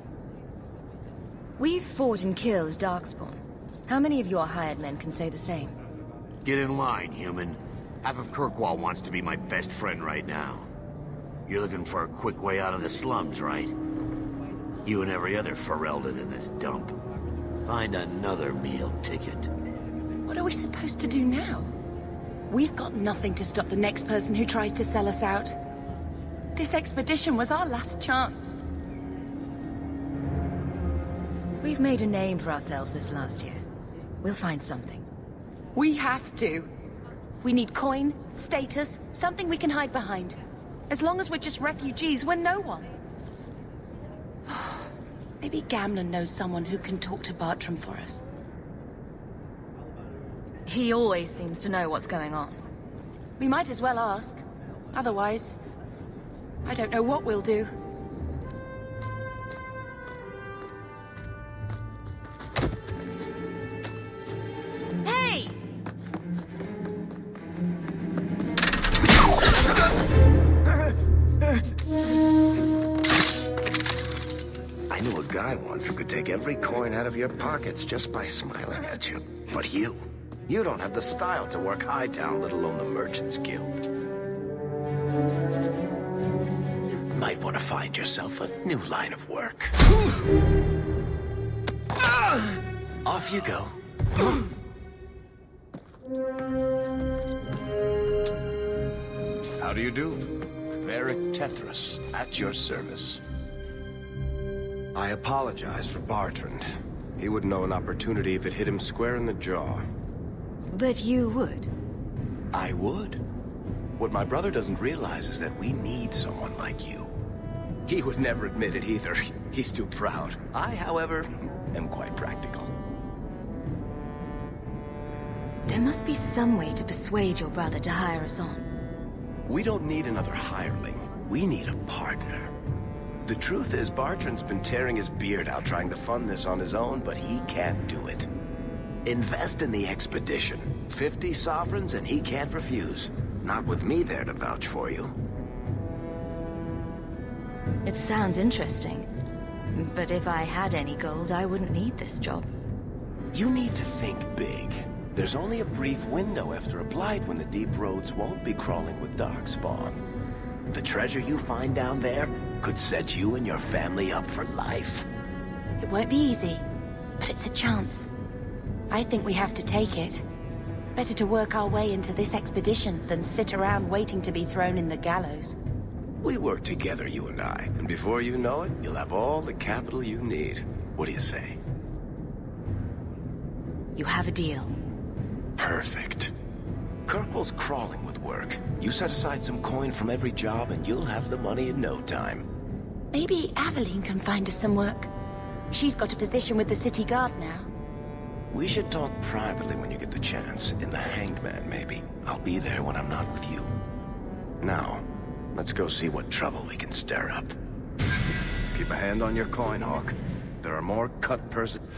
Speaker 3: We've fought and killed Darkspawn. How many of your hired men can say the same?
Speaker 15: Get in line, human. Half of Kirkwall wants to be my best friend right now. You're looking for a quick way out of the slums, right? You and every other Ferelden in this dump. Find another meal ticket.
Speaker 3: What are we supposed to do now? We've got nothing to stop the next person who tries to sell us out. This expedition was our last chance. We've made a name for ourselves this last year. We'll find something. We have to. We need coin, status, something we can hide behind. As long as we're just refugees, we're no one. Maybe Gamlen knows someone who can talk to Bartram for us. He always seems to know what's going on. We might as well ask. Otherwise, I don't know what we'll do. Hey!
Speaker 1: I knew a guy once who could take every coin out of your pockets just by smiling at you. But you don't have the style to work Hightown, let alone the Merchants Guild. You might want to find yourself a new line of work. Off you go. How do you do? Varric Tethras, at your service. I apologize for Bartrand. He wouldn't know an opportunity if it hit him square in the jaw.
Speaker 3: But you would.
Speaker 1: I would. What my brother doesn't realize is that we need someone like you. He would never admit it either. He's too proud. I, however, am quite practical.
Speaker 3: There must be some way to persuade your brother to hire us on.
Speaker 1: We don't need another hireling. We need a partner. The truth is, Bartrand's been tearing his beard out trying to fund this on his own, but he can't do it. Invest in the expedition. 50 sovereigns and he can't refuse. Not with me there to vouch for you.
Speaker 3: It sounds interesting. But if I had any gold, I wouldn't need this job.
Speaker 1: You need to think big. There's only a brief window after a blight when the deep roads won't be crawling with darkspawn. The treasure you find down there could set you and your family up for life.
Speaker 3: It won't be easy, but it's a chance. I think we have to take it. Better to work our way into this expedition than sit around waiting to be thrown in the gallows.
Speaker 1: We work together, you and I, and before you know it, you'll have all the capital you need. What do you say?
Speaker 3: You have a deal.
Speaker 1: Perfect. Kirkwall's crawling with work. You set aside some coin from every job and you'll have the money in no time.
Speaker 3: Maybe Aveline can find us some work. She's got a position with the city guard now.
Speaker 1: We should talk privately when you get the chance. In the Hanged Man, maybe. I'll be there when I'm not with you. Now, let's go see what trouble we can stir up. Keep a hand on your coin, Hawke. There are more cut persons.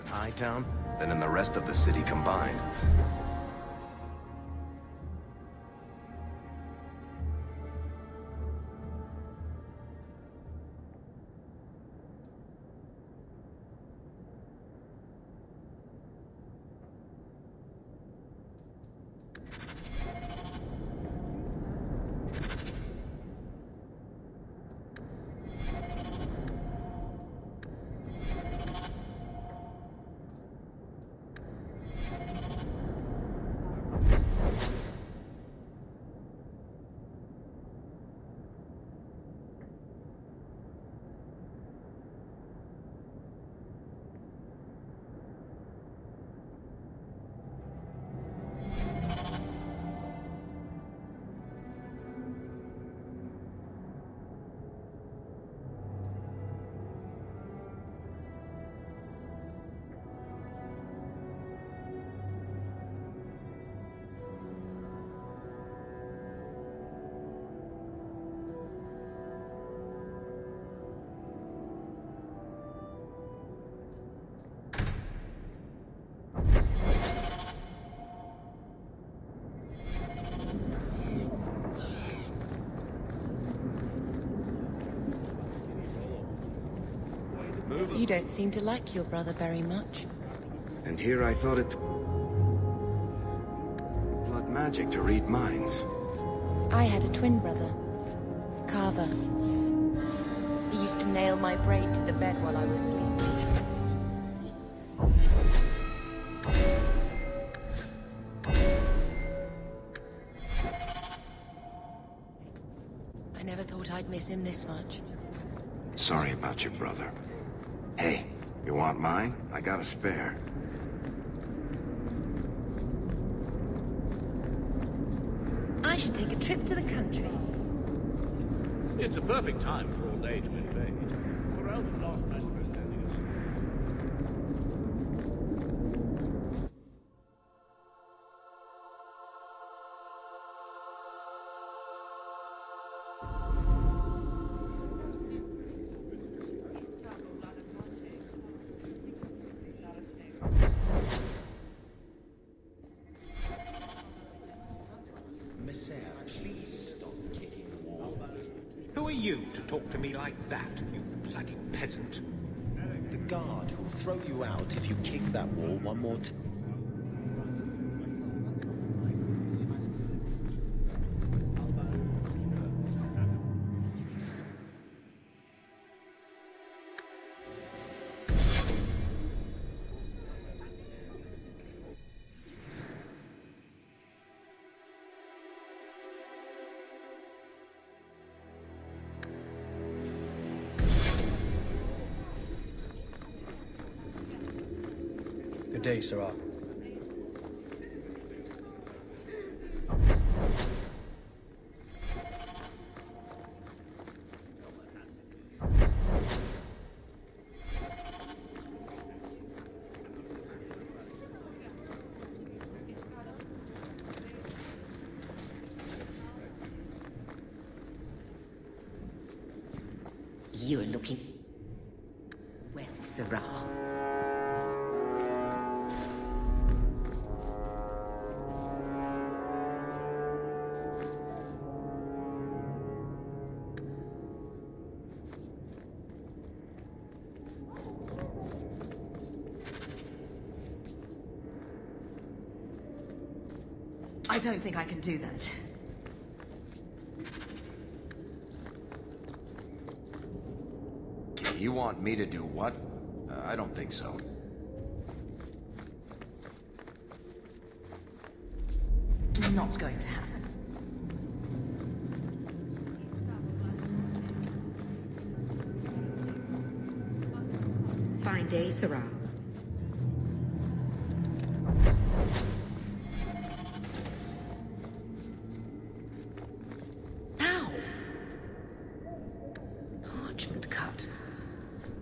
Speaker 1: Hightown than in the rest of the city combined.
Speaker 3: You don't seem to like your brother very much.
Speaker 1: And here I thought it... blood magic to read minds.
Speaker 3: I had a twin brother, Carver. He used to nail my brain to the bed while I was sleeping. I never thought I'd miss him this much.
Speaker 1: Sorry about your brother. Hey, you want mine? I got a spare.
Speaker 7: I should take a trip to the country.
Speaker 9: It's a perfect time for all day to invade. Ferelden lost most of her standing.
Speaker 16: Who are you to talk to me like that, you bloody peasant?
Speaker 17: The guard who'll throw you out if you kick that wall one more time.
Speaker 4: Good day, Sirrah.
Speaker 8: You're looking... well, Sirrah.
Speaker 3: I don't think I can do that.
Speaker 1: You want me to do what? I don't think so.
Speaker 3: Not going to happen.
Speaker 7: Fine day, Sirrah.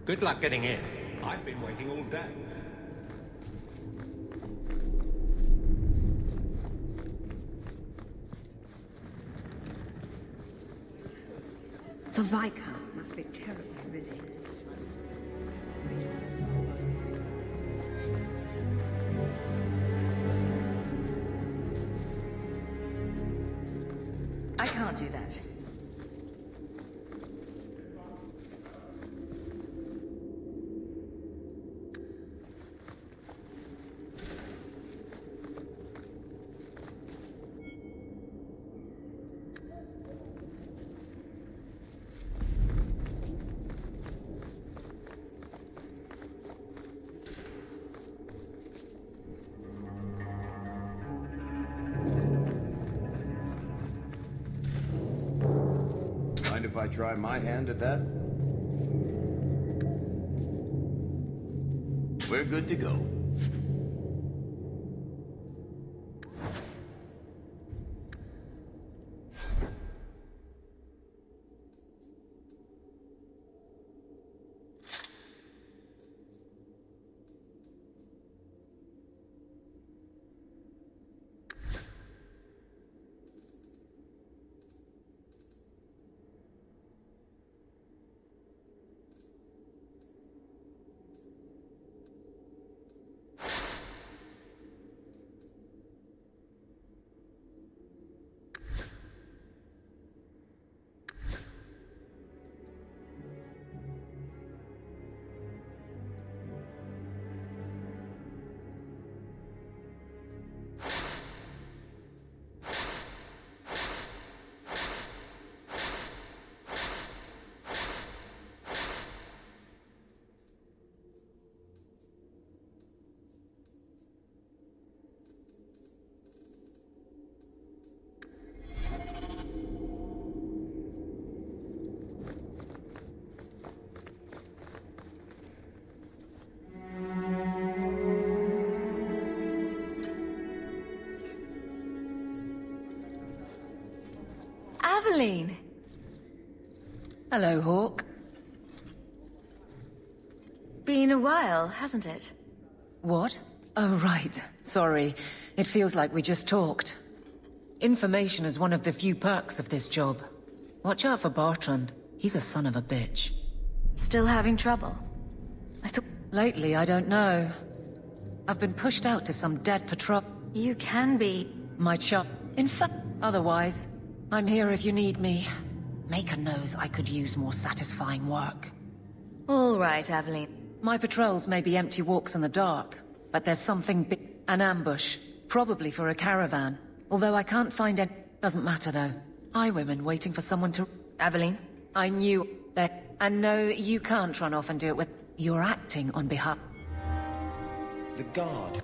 Speaker 16: Good luck getting in. I've been waiting all day.
Speaker 7: The Viscount must be terribly busy.
Speaker 3: I can't do that.
Speaker 1: If I try my hand at that? We're good to go.
Speaker 3: Aveline!
Speaker 6: Hello, Hawke.
Speaker 3: Been a while, hasn't it?
Speaker 6: What? Oh, right. Sorry. It feels like we just talked. Information is one of the few perks of this job. Watch out for Bartrand. He's a son of a bitch.
Speaker 3: Still having trouble? I thought...
Speaker 6: Lately, I don't know. I've been pushed out to some dead patrol...
Speaker 3: You can be...
Speaker 6: My chop. In fact, otherwise, I'm here if you need me. Maker knows I could use more satisfying work.
Speaker 3: All right, Aveline.
Speaker 6: My patrols may be empty walks in the dark, but there's something big. An ambush. Probably for a caravan. Although I can't find any... Doesn't matter, though. Highwaymen waiting for someone to...
Speaker 3: Aveline?
Speaker 6: I knew that... And no, you can't run off and do it with... You're acting on behalf...
Speaker 17: The guard.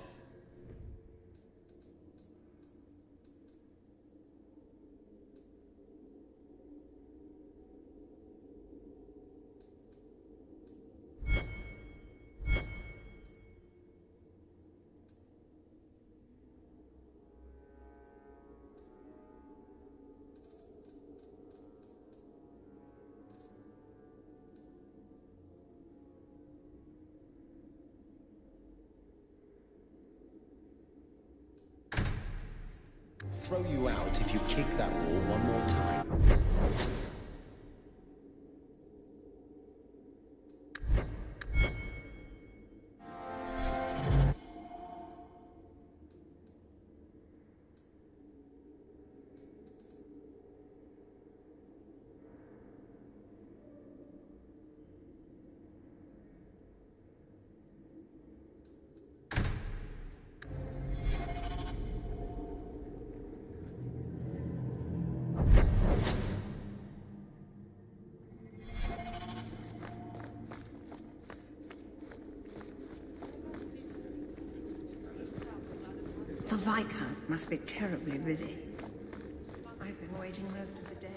Speaker 17: Throw you out if you kick that wall one more time.
Speaker 18: The Viscount must be terribly busy. I've been waiting most of the day.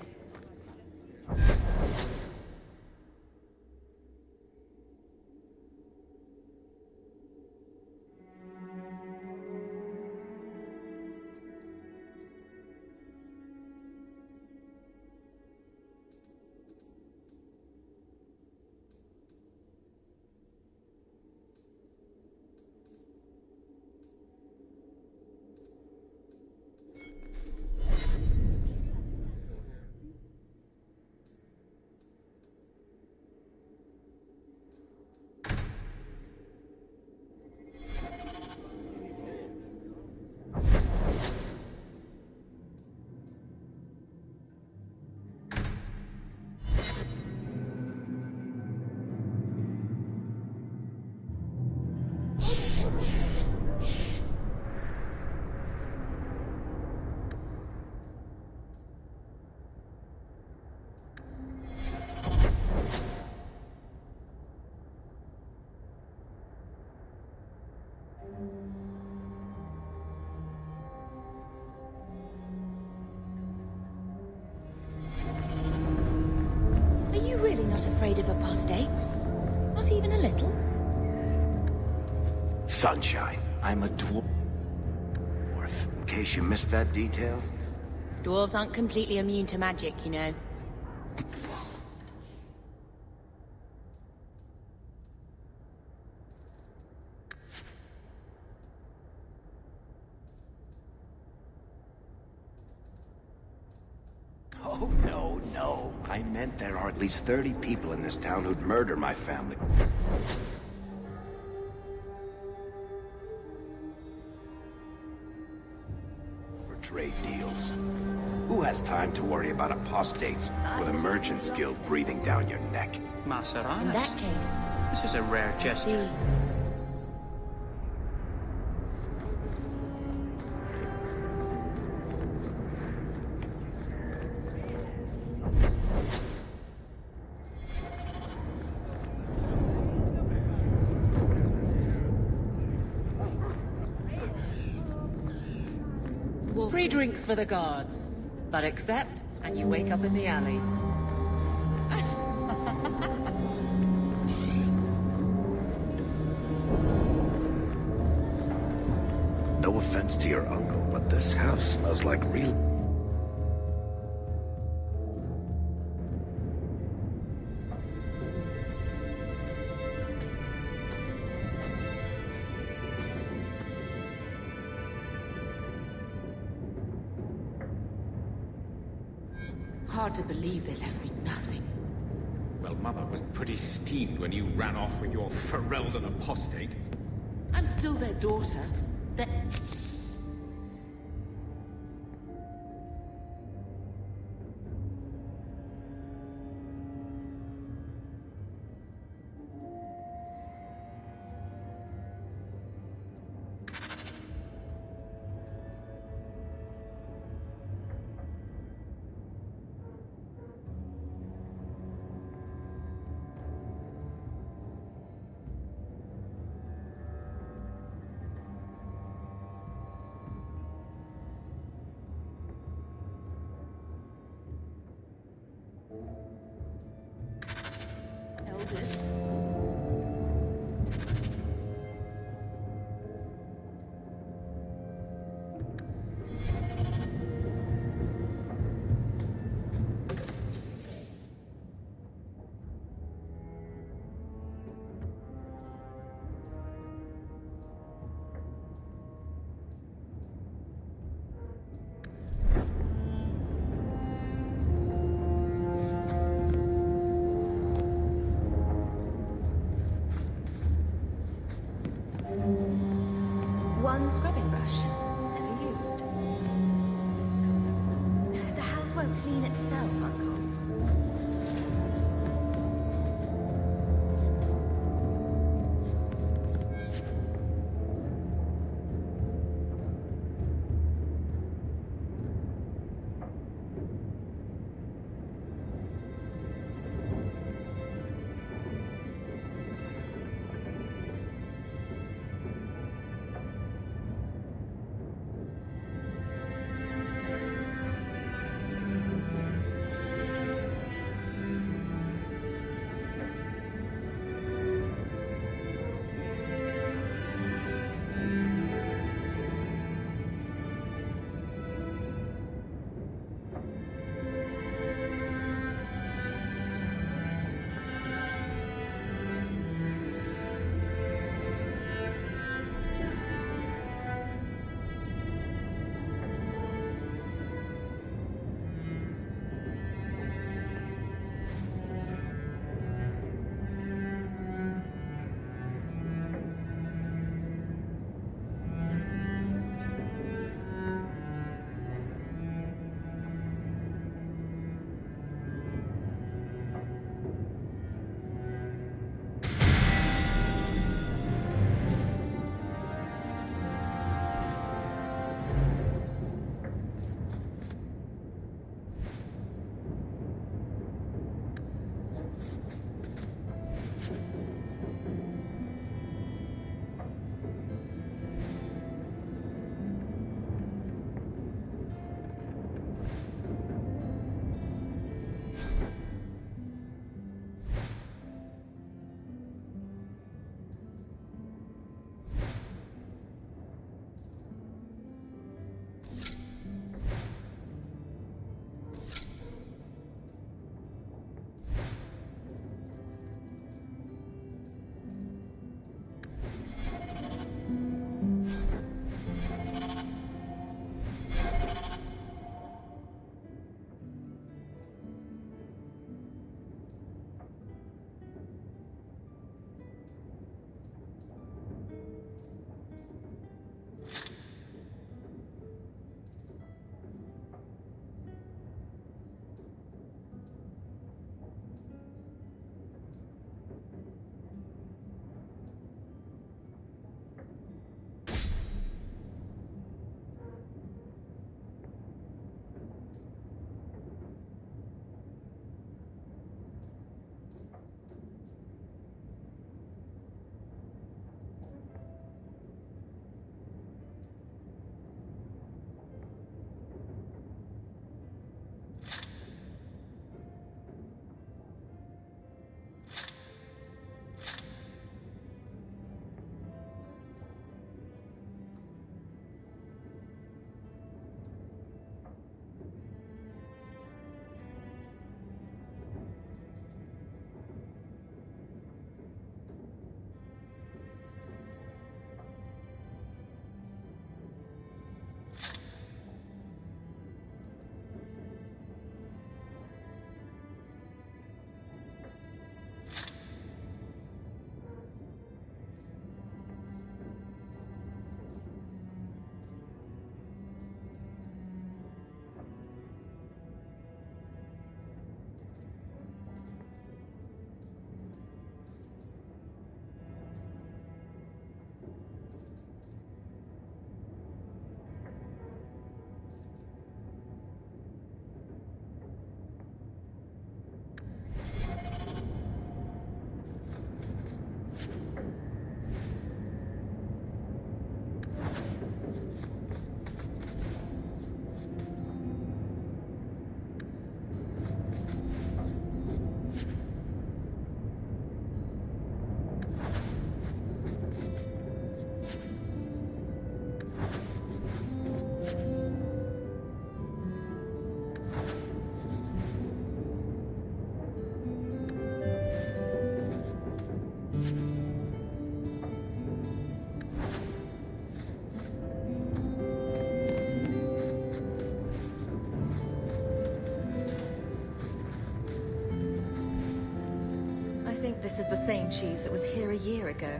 Speaker 3: Afraid of apostates? Not even a little?
Speaker 1: Sunshine, I'm a dwarf. In case you missed that detail.
Speaker 3: Dwarves aren't completely immune to magic, you know.
Speaker 1: Oh, no. I meant there are at least 30 people in this town who'd murder my family. For trade deals. Who has time to worry about apostates with a merchant's guild breathing down your neck?
Speaker 5: Maceranus.
Speaker 3: In that case...
Speaker 5: This is a rare gesture.
Speaker 6: Free drinks for the guards. But accept, and you wake up in the alley.
Speaker 1: No offense to your uncle, but this house smells like real...
Speaker 3: hard to believe they left me nothing.
Speaker 16: Well, Mother was pretty steamed when you ran off with your Ferelden apostate.
Speaker 3: I'm still their daughter. Eldest. One scrubbing brush, never used. The house won't clean itself, Uncle. this is the same cheese that was here a year ago.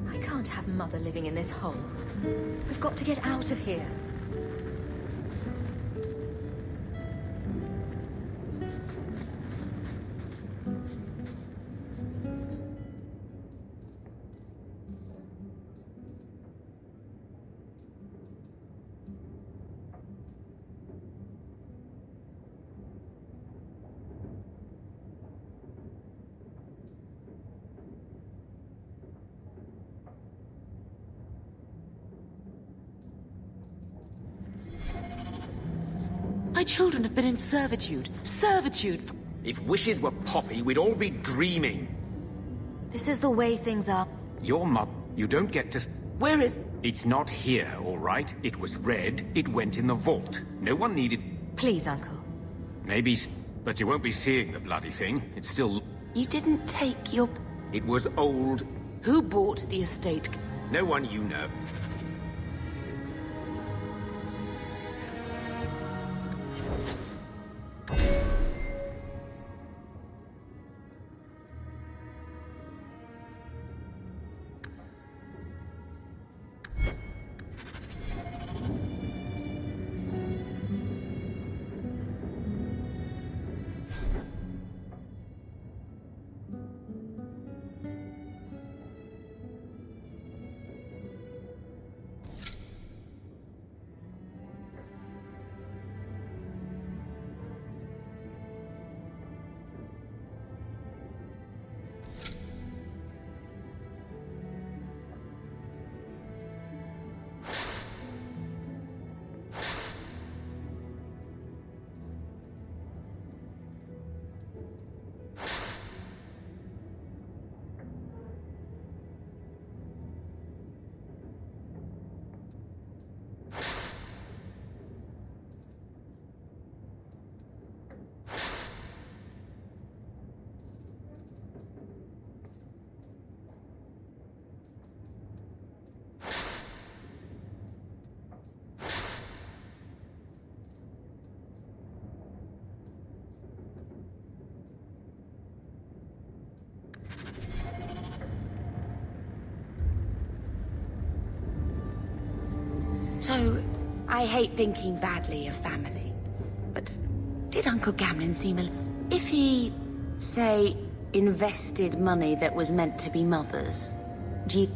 Speaker 3: I can't have Mother living in this hole. We've got to get out of here. My children have been in servitude. Servitude for...
Speaker 11: If wishes were poppy, we'd all be dreaming.
Speaker 3: This is the way things are.
Speaker 11: Your mother, you don't get to...
Speaker 3: Where is...
Speaker 11: It's not here, all right? It was read, it went in the vault. No one needed...
Speaker 3: Please, Uncle.
Speaker 11: Maybe, but you won't be seeing the bloody thing. It's still...
Speaker 3: You didn't take your...
Speaker 11: It was old.
Speaker 3: Who bought the estate?
Speaker 11: No one you know.
Speaker 7: So, I hate thinking badly of family, but did Uncle Gamlin seem a... If he, say, invested money that was meant to be Mother's, do you...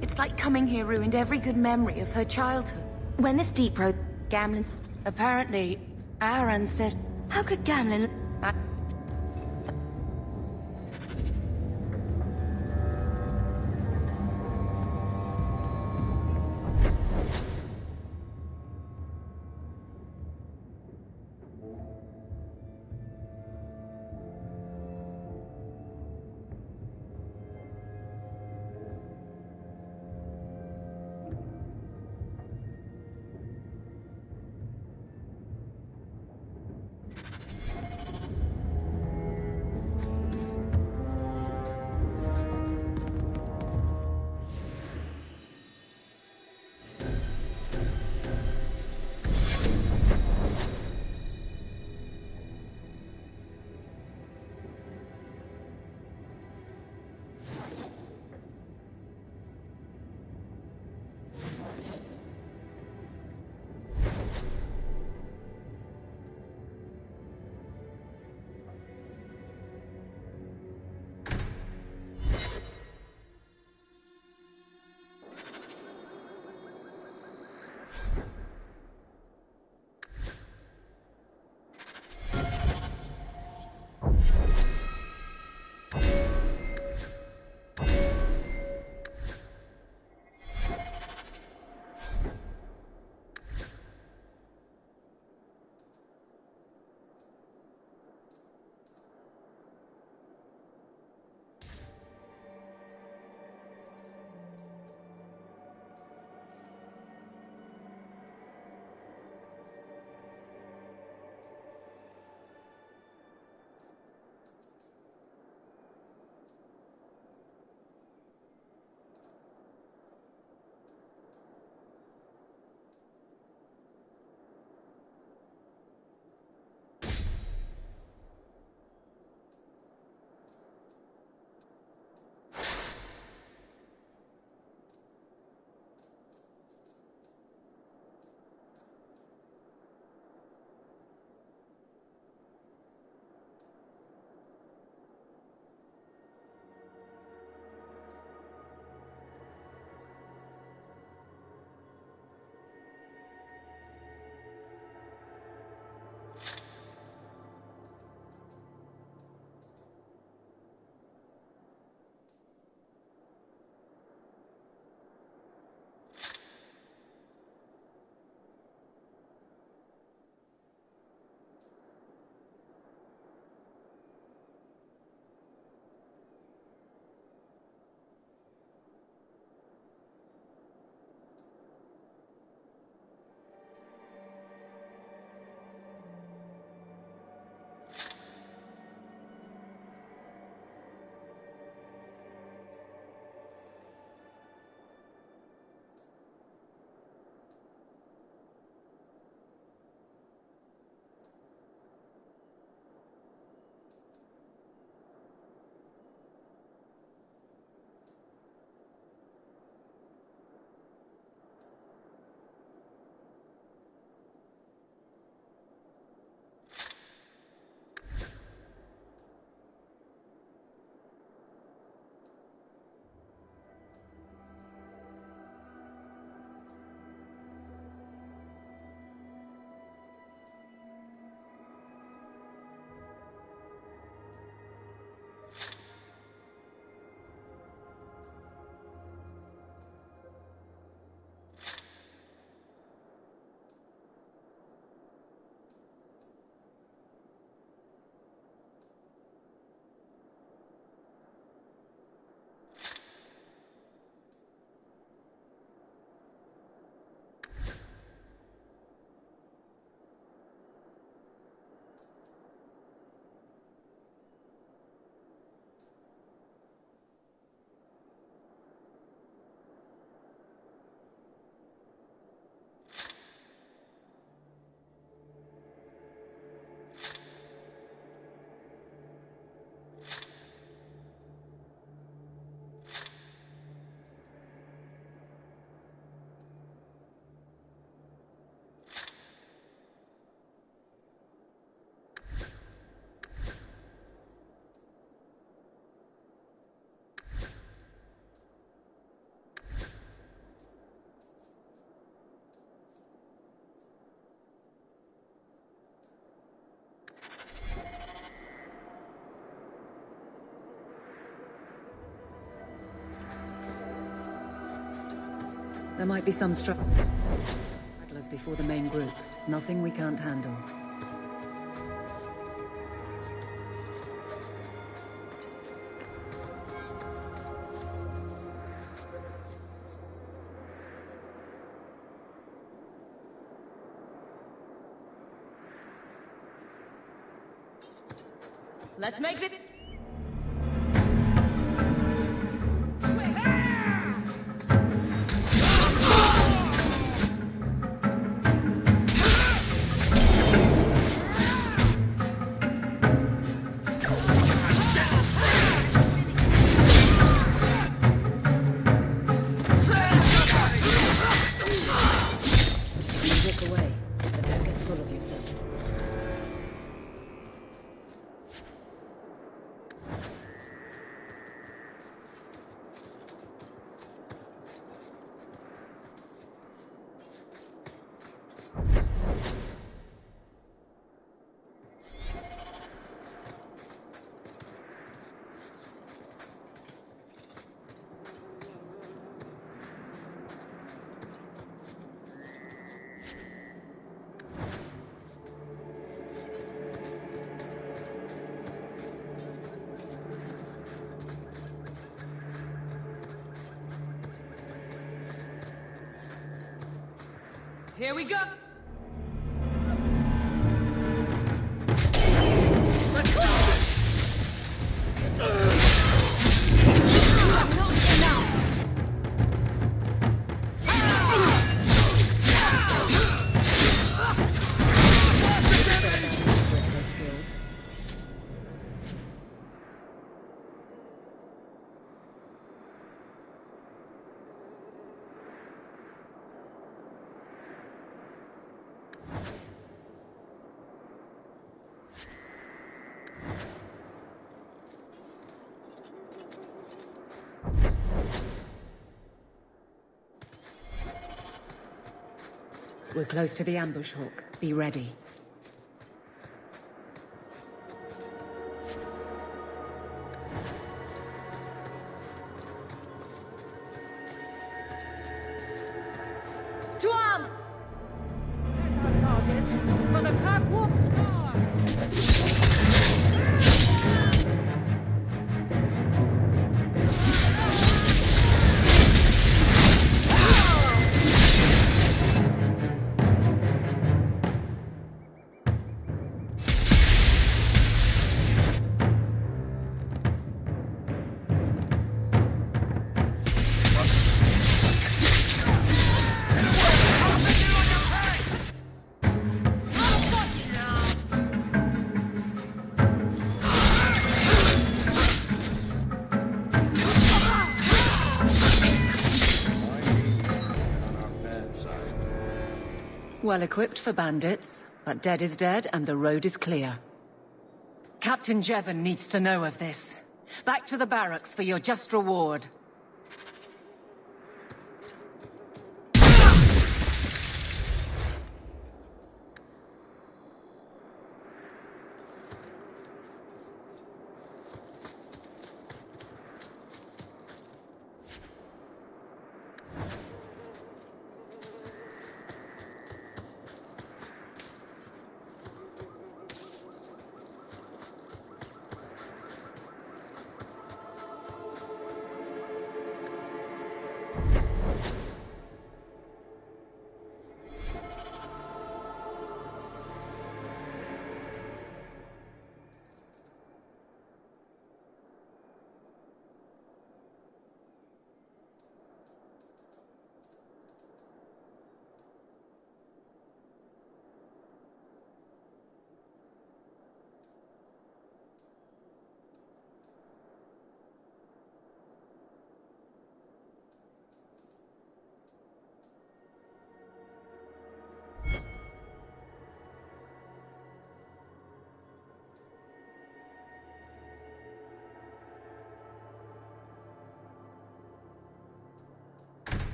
Speaker 7: It's like coming here ruined every good memory of her childhood. When this deep road, Gamlin... Apparently, our ancestors... How could Gamlin...
Speaker 6: There might be some stragglers before the main group. Nothing we can't handle.
Speaker 12: Let's make it.
Speaker 6: Walk away, but don't get full of yourself.
Speaker 12: Here we go!
Speaker 6: We're close to the ambush, Hawke. Be ready.
Speaker 12: To arms! There's our targets for the Kirkwall.
Speaker 6: Well equipped for bandits, but dead is dead and the road is clear. Captain Jevon needs to know of this. Back to the barracks for your just reward.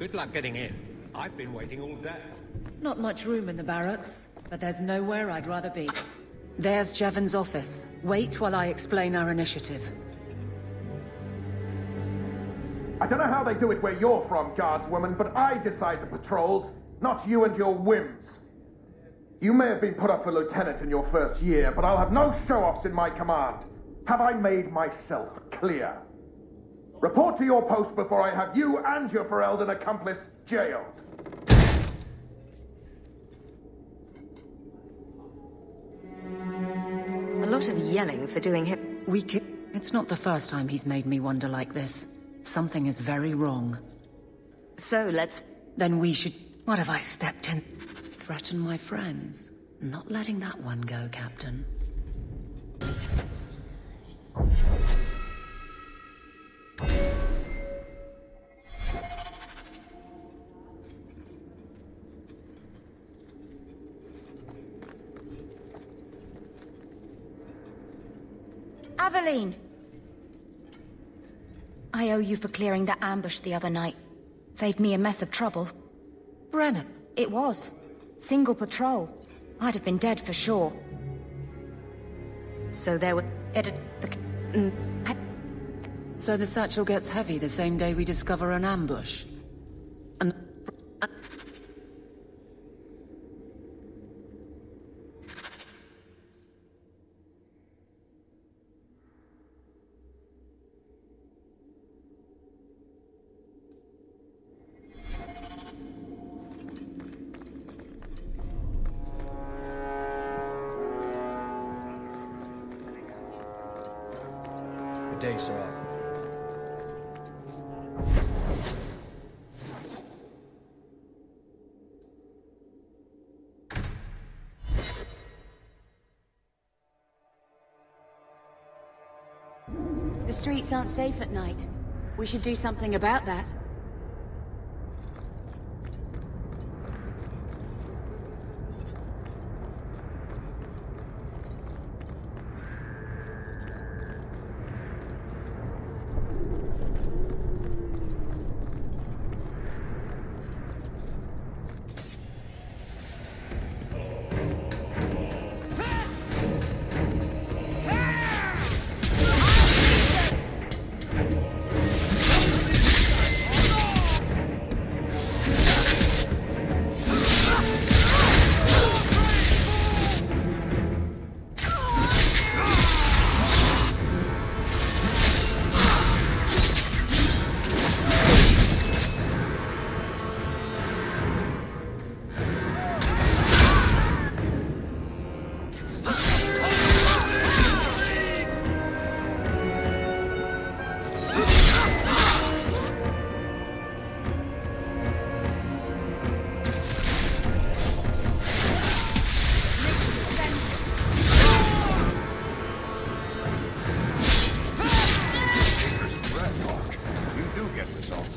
Speaker 16: Good luck getting in. I've been waiting all day.
Speaker 6: Not much room in the barracks, but there's nowhere I'd rather be. There's Jevon's office. Wait while I explain our initiative.
Speaker 19: I don't know how they do it where you're from, guardswoman, but I decide the patrols, not you and your whims. You may have been put up for lieutenant in your first year, but I'll have no show-offs in my command. Have I made myself clear? Report to your post before I have you and your Ferelden accomplice jailed.
Speaker 20: A lot of yelling for doing hip.
Speaker 6: It's not the first time he's made me wonder like this. Something is very wrong.
Speaker 20: So let's...
Speaker 6: Then we should... What have I stepped in? Threaten my friends. Not letting that one go, Captain.
Speaker 7: Aveline! I owe you for clearing that ambush the other night. Saved me a mess of trouble.
Speaker 6: Brennan?
Speaker 7: It was. Single patrol. I'd have been dead for sure.
Speaker 20: So there were...
Speaker 6: So the satchel gets heavy the same day we discover an ambush.
Speaker 4: Good day, sir.
Speaker 7: The streets aren't safe at night. We should do something about that.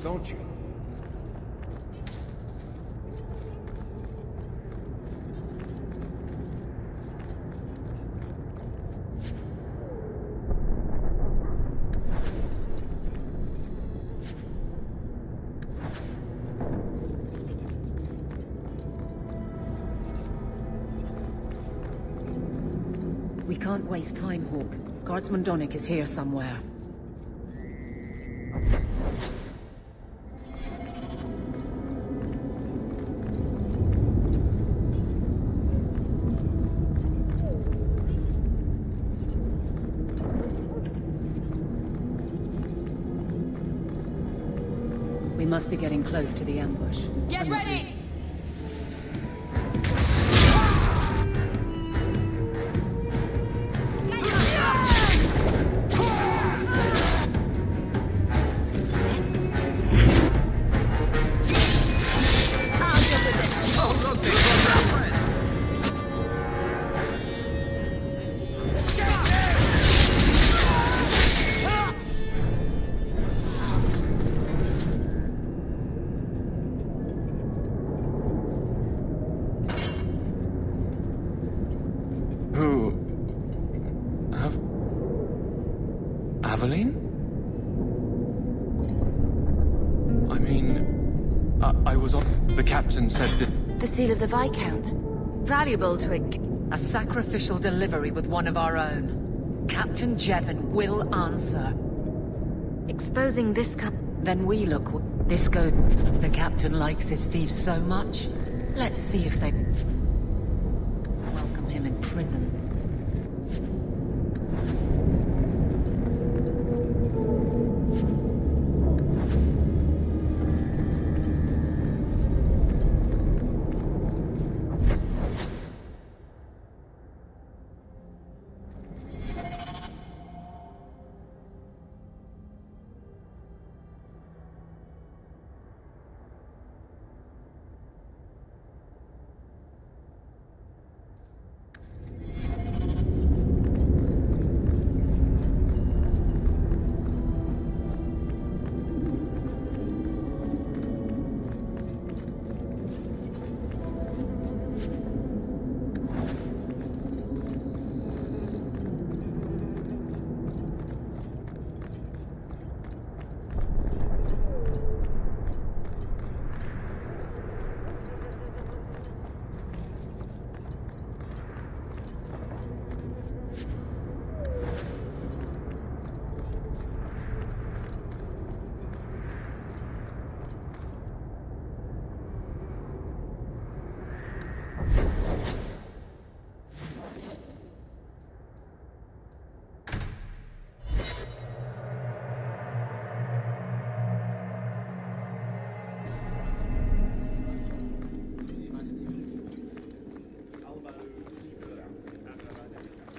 Speaker 9: Don't you?
Speaker 6: We can't waste time, Hawke. Guardsman Donnick is here somewhere. We must be getting close to the ambush.
Speaker 2: Get ready!
Speaker 21: I was on... The captain said that...
Speaker 7: The seal of the Viscount.
Speaker 6: Valuable to a sacrificial delivery with one of our own. Captain Jevon will answer.
Speaker 20: Exposing this
Speaker 6: Then we look... This goes... The captain likes his thieves so much. Let's see if they... welcome him in prison.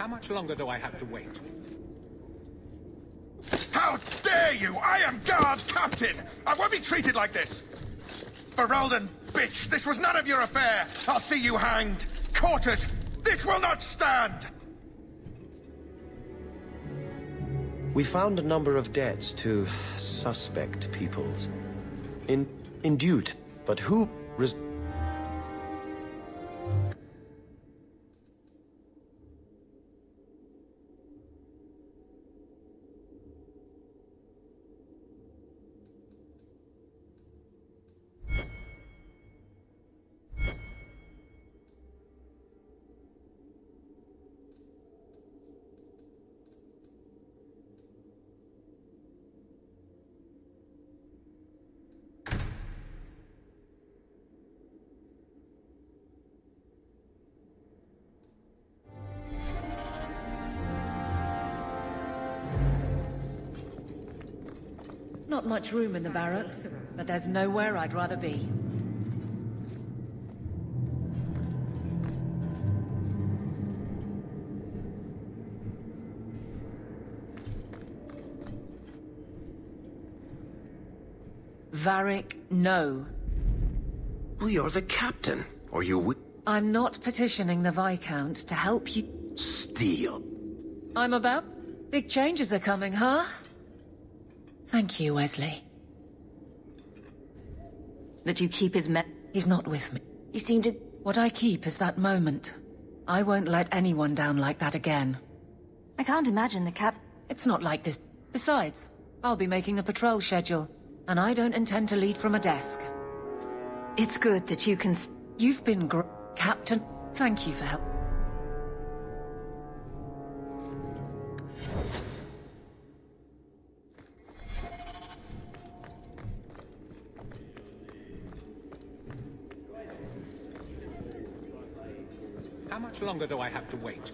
Speaker 16: How much longer do I have to wait?
Speaker 19: How dare you! I am Guard Captain! I won't be treated like this! Ferelden, bitch! This was none of your affair! I'll see you hanged! Quartered! This will not stand!
Speaker 17: We found a number of debts to suspect peoples. Indued, but who...
Speaker 6: Not much room in the barracks, but there's nowhere I'd rather be. Varric, no.
Speaker 11: Well, you're the captain. Or you...
Speaker 6: I'm not petitioning the Viscount to help you...
Speaker 11: Steal.
Speaker 6: I'm about... Big changes are coming, huh? Thank you, Wesley.
Speaker 20: that you keep his
Speaker 6: He's not with me.
Speaker 20: You seem to...
Speaker 6: What I keep is that moment. I won't let anyone down like that again.
Speaker 20: I can't imagine the cap...
Speaker 6: It's not like this. Besides, I'll be making the patrol schedule, and I don't intend to lead from a desk.
Speaker 20: It's good that you can...
Speaker 6: You've been Captain. Thank you for help.
Speaker 16: How much longer do I have to wait?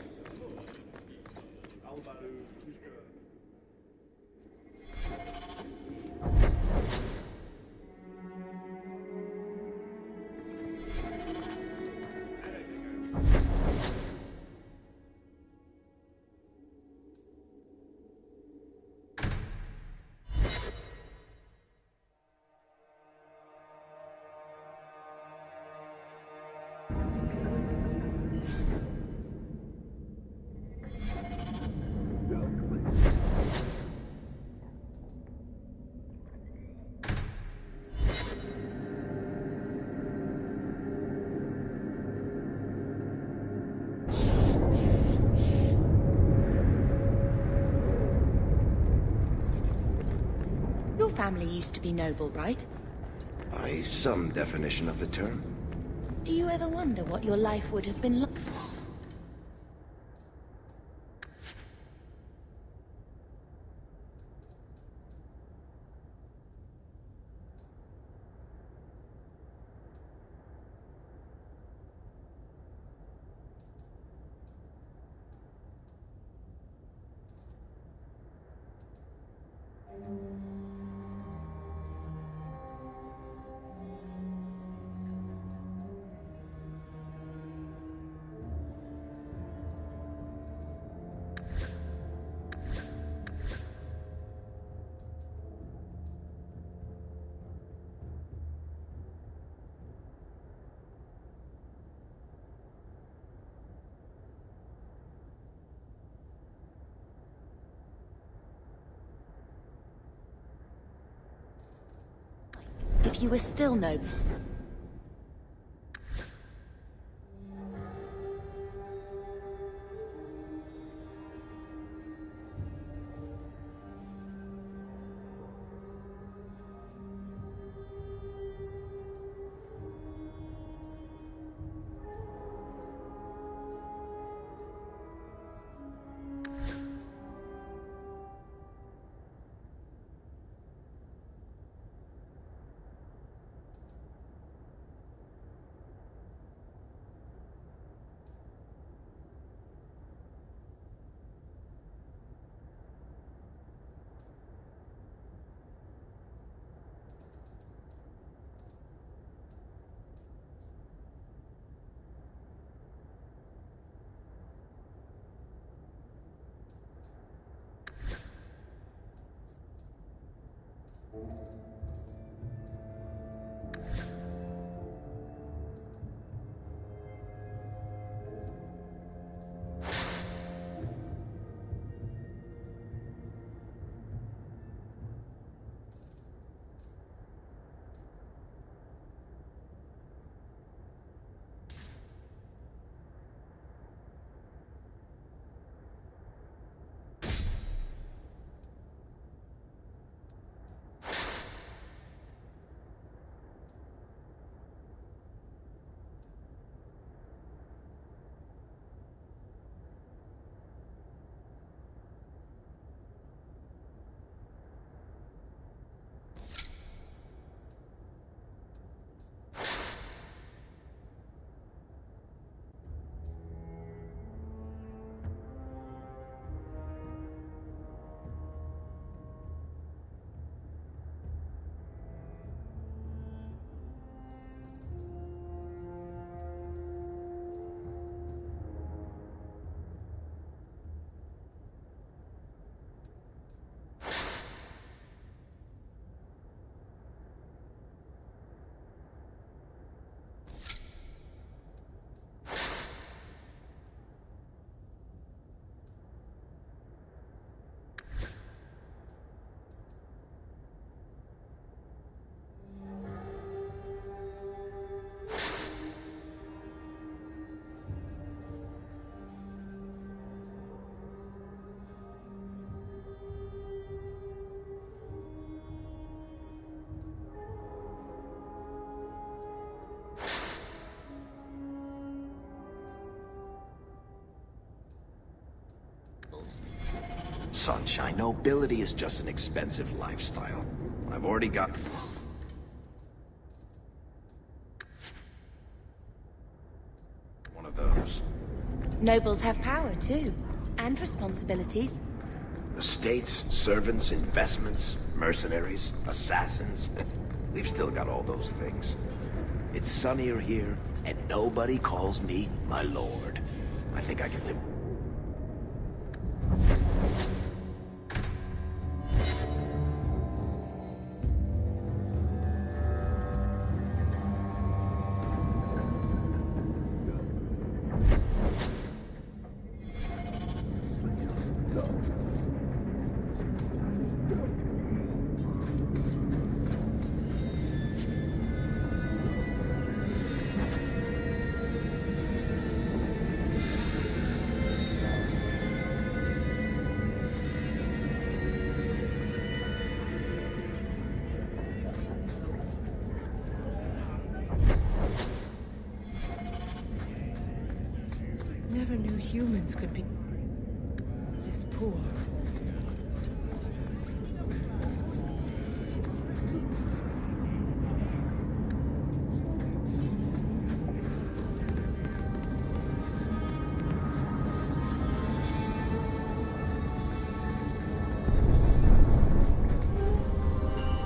Speaker 7: Your family used to be noble, right?
Speaker 1: By some definition of the term.
Speaker 7: Do you ever wonder what your life would have been like? If you were still noble.
Speaker 1: Sunshine, nobility is just an expensive lifestyle. I've already got... one of those.
Speaker 7: Nobles have power too, and responsibilities.
Speaker 1: Estates, servants, investments, mercenaries, assassins. We've still got all those things. It's sunnier here, and nobody calls me my lord. I think I can live...
Speaker 18: never knew humans could be this poor.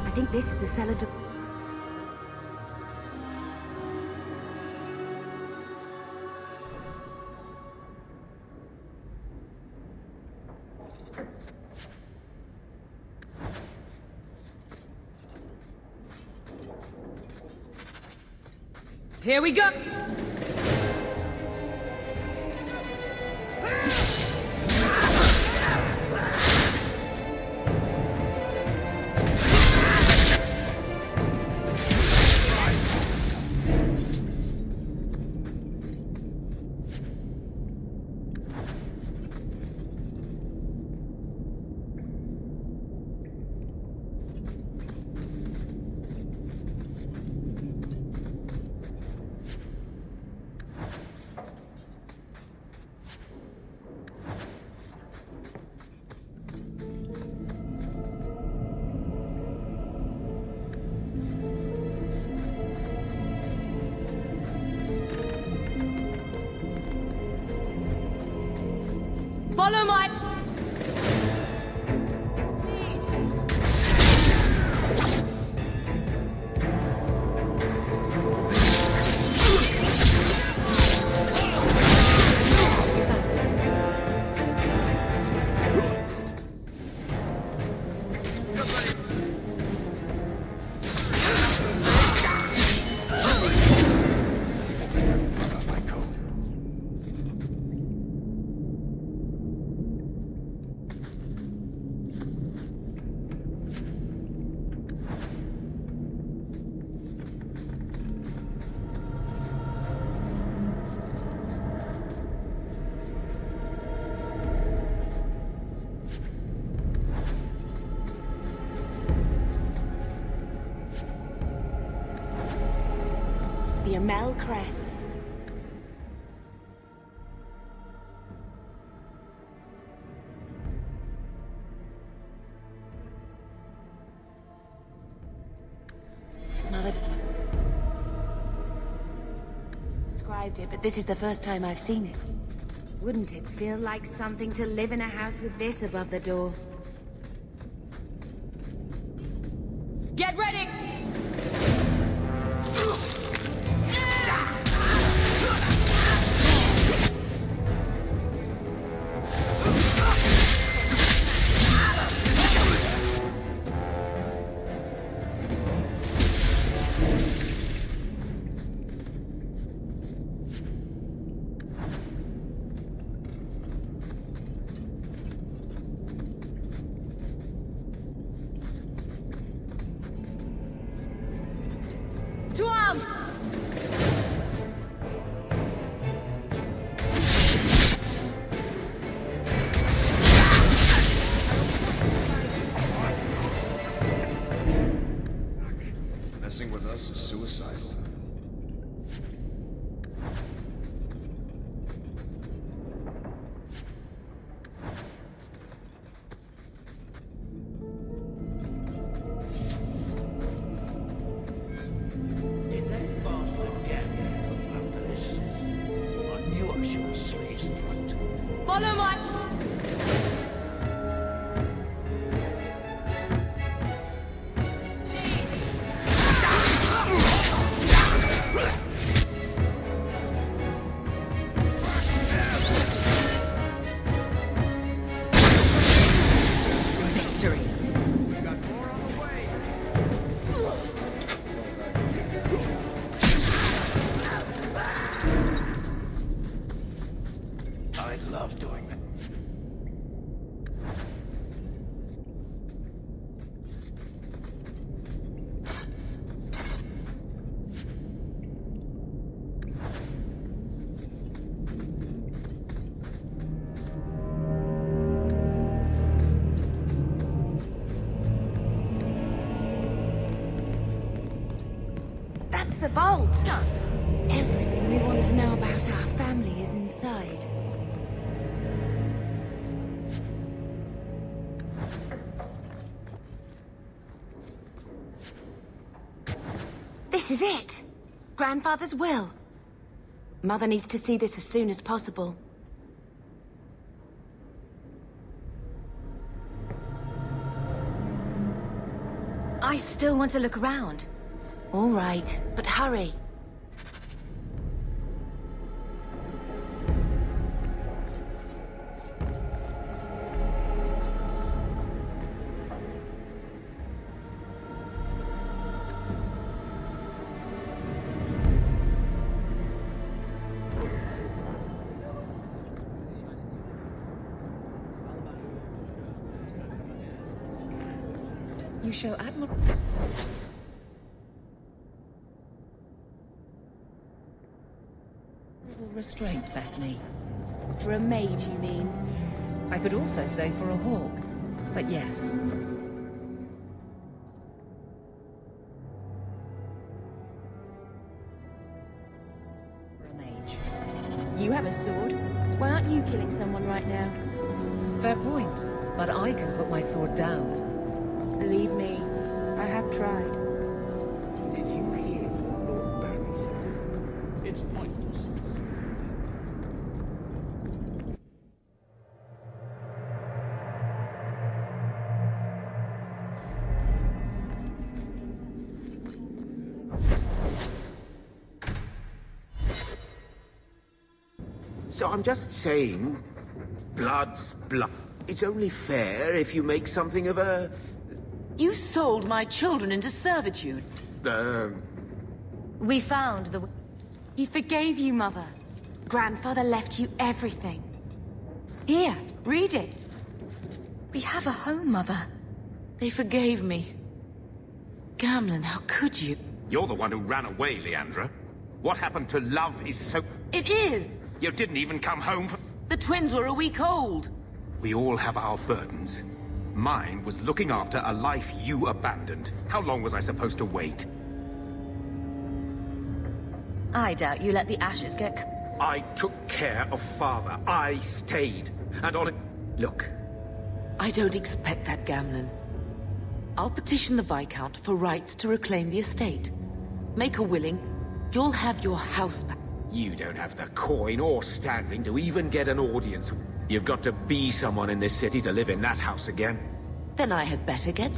Speaker 7: I think this is the cellar door.
Speaker 2: Here we go! Follow my...
Speaker 7: The Amel crest. Mother described it, but this is the first time I've seen it. Wouldn't it feel like something to live in a house with this above the door?
Speaker 2: Get ready! To arms!
Speaker 9: Messing with us is suicidal.
Speaker 2: Follow my... Victory.
Speaker 11: I love doing that.
Speaker 7: That's the vault! Everything we want to know about our family is inside. This is it. Grandfather's will. Mother needs to see this as soon as possible.
Speaker 20: I still want to look around.
Speaker 7: All right, but hurry.
Speaker 6: You show admirable restraint, Bethany.
Speaker 7: For a mage, you mean?
Speaker 6: I could also say for a hawk, but yes. For a mage.
Speaker 7: You have a sword. Why aren't you killing someone right now?
Speaker 6: Fair point, but I can put my sword down.
Speaker 7: Believe me, I have tried.
Speaker 9: Did you hear what Lord Barry said? It's pointless.
Speaker 11: So I'm just saying, blood's blood. It's only fair if you make something of a...
Speaker 3: You sold my children into servitude.
Speaker 20: We found the...
Speaker 7: He forgave you, Mother. Grandfather left you everything. Here, read it.
Speaker 20: We have a home, Mother.
Speaker 3: They forgave me. Gamlen, how could you?
Speaker 11: You're the one who ran away, Leandra. What happened to love is so...
Speaker 3: It is!
Speaker 11: You didn't even come home for...
Speaker 3: The twins were a week old.
Speaker 11: We all have our burdens. Mine was looking after a life you abandoned. How long was I supposed to wait?
Speaker 20: I doubt you let the ashes get...
Speaker 11: I took care of Father. I stayed. And on it... Look.
Speaker 3: I don't expect that, Gamlen. I'll petition the Viscount for rights to reclaim the estate. Make her willing, you'll have your house back.
Speaker 11: You don't have the coin or standing to even get an audience. You've got to be someone in this city to live in that house again.
Speaker 3: Then I had better get...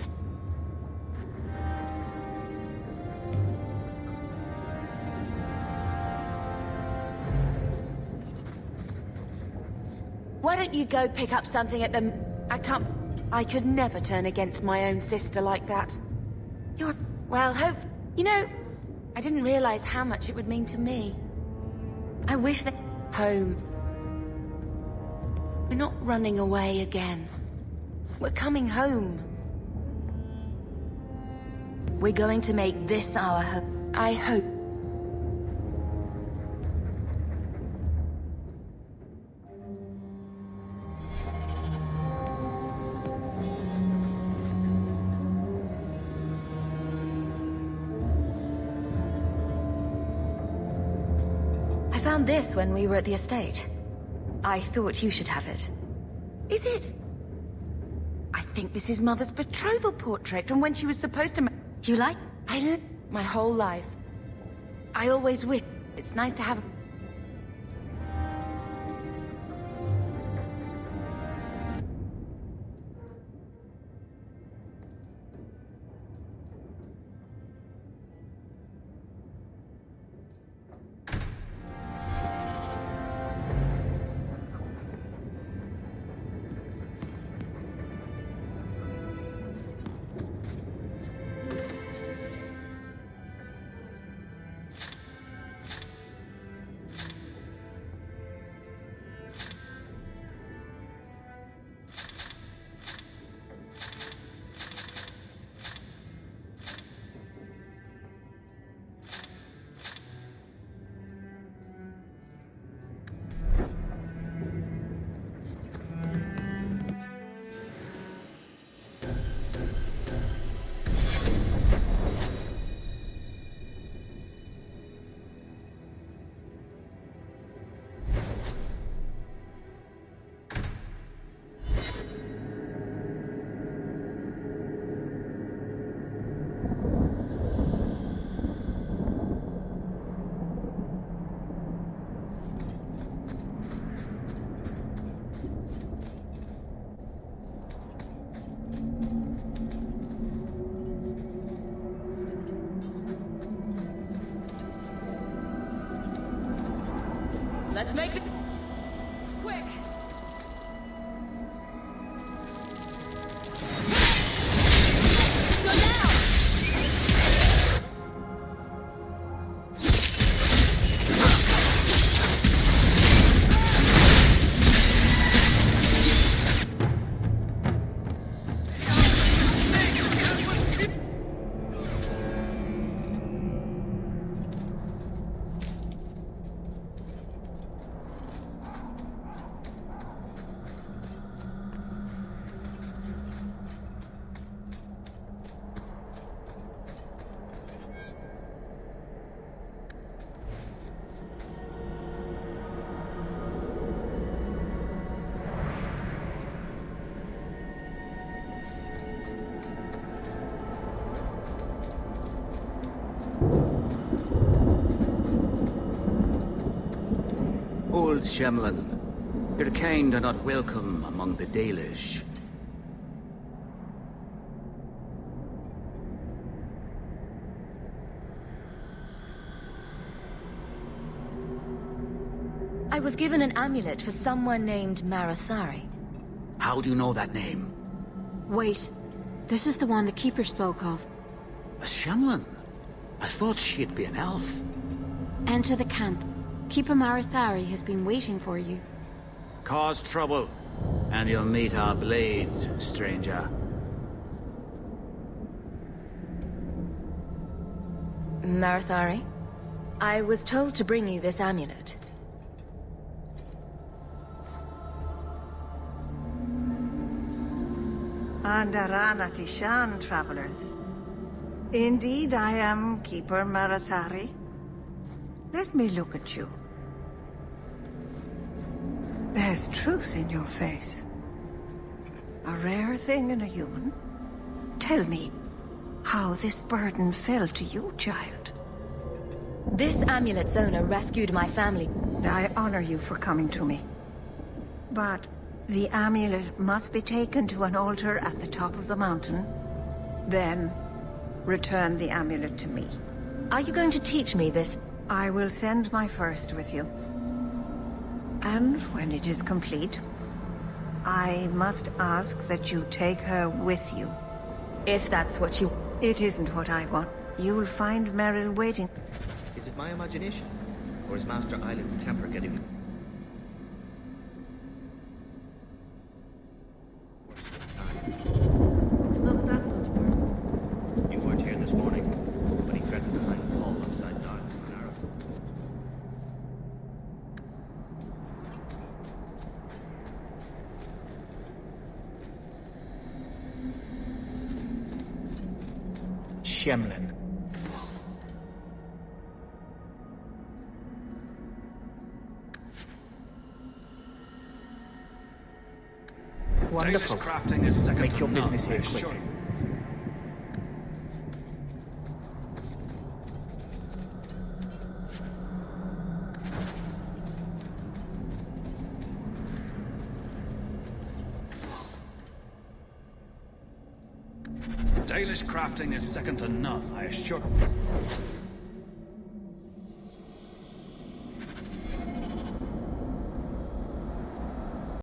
Speaker 7: Why don't you go pick up something at the... I could never turn against my own sister like that. You're... Well, You know, I didn't realize how much it would mean to me. I wish that... Home. We're not running away again. We're coming home.
Speaker 20: We're going to make this our home.
Speaker 7: I hope.
Speaker 20: I found this when we were at the estate. I thought you should have it.
Speaker 7: Is it? I think this is Mother's betrothal portrait from when she was supposed to...
Speaker 20: You like?
Speaker 7: My whole life. I always wish... It's nice to have...
Speaker 6: Let's make it quick.
Speaker 10: Old Shemlin, your kind are not welcome among the Dalish.
Speaker 20: I was given an amulet for someone named Marathari.
Speaker 10: How do you know that name?
Speaker 20: Wait, this is the one the Keeper spoke of.
Speaker 10: A Shemlin? I thought she'd be an elf.
Speaker 20: Enter the camp. Keeper Marathari has been waiting for you.
Speaker 10: Cause trouble, and you'll meet our blades, stranger.
Speaker 20: Marathari, I was told to bring you this amulet.
Speaker 18: Andarana Tishan, travelers. Indeed, I am Keeper Marathari. Let me look at you. There's truth in your face. A rare thing in a human. Tell me how this burden fell to you, child.
Speaker 20: This amulet's owner rescued my family.
Speaker 18: I honor you for coming to me. But the amulet must be taken to an altar at the top of the mountain. Then, return the amulet to me.
Speaker 20: Are you going to teach me this?
Speaker 18: I will send my first with you. And when it is complete, I must ask that you take her with you.
Speaker 20: If that's what you...
Speaker 18: It isn't what I want. You will find Merrill waiting.
Speaker 22: Is it my imagination? Or is Master Island's temper getting...
Speaker 18: It's not that much worse.
Speaker 22: You weren't here this morning, but he threatened behind Paul upside down for an arrow.
Speaker 5: Shemlin. Wonderful. Make your business here quick.
Speaker 23: Dalish crafting is second to none, I assure you.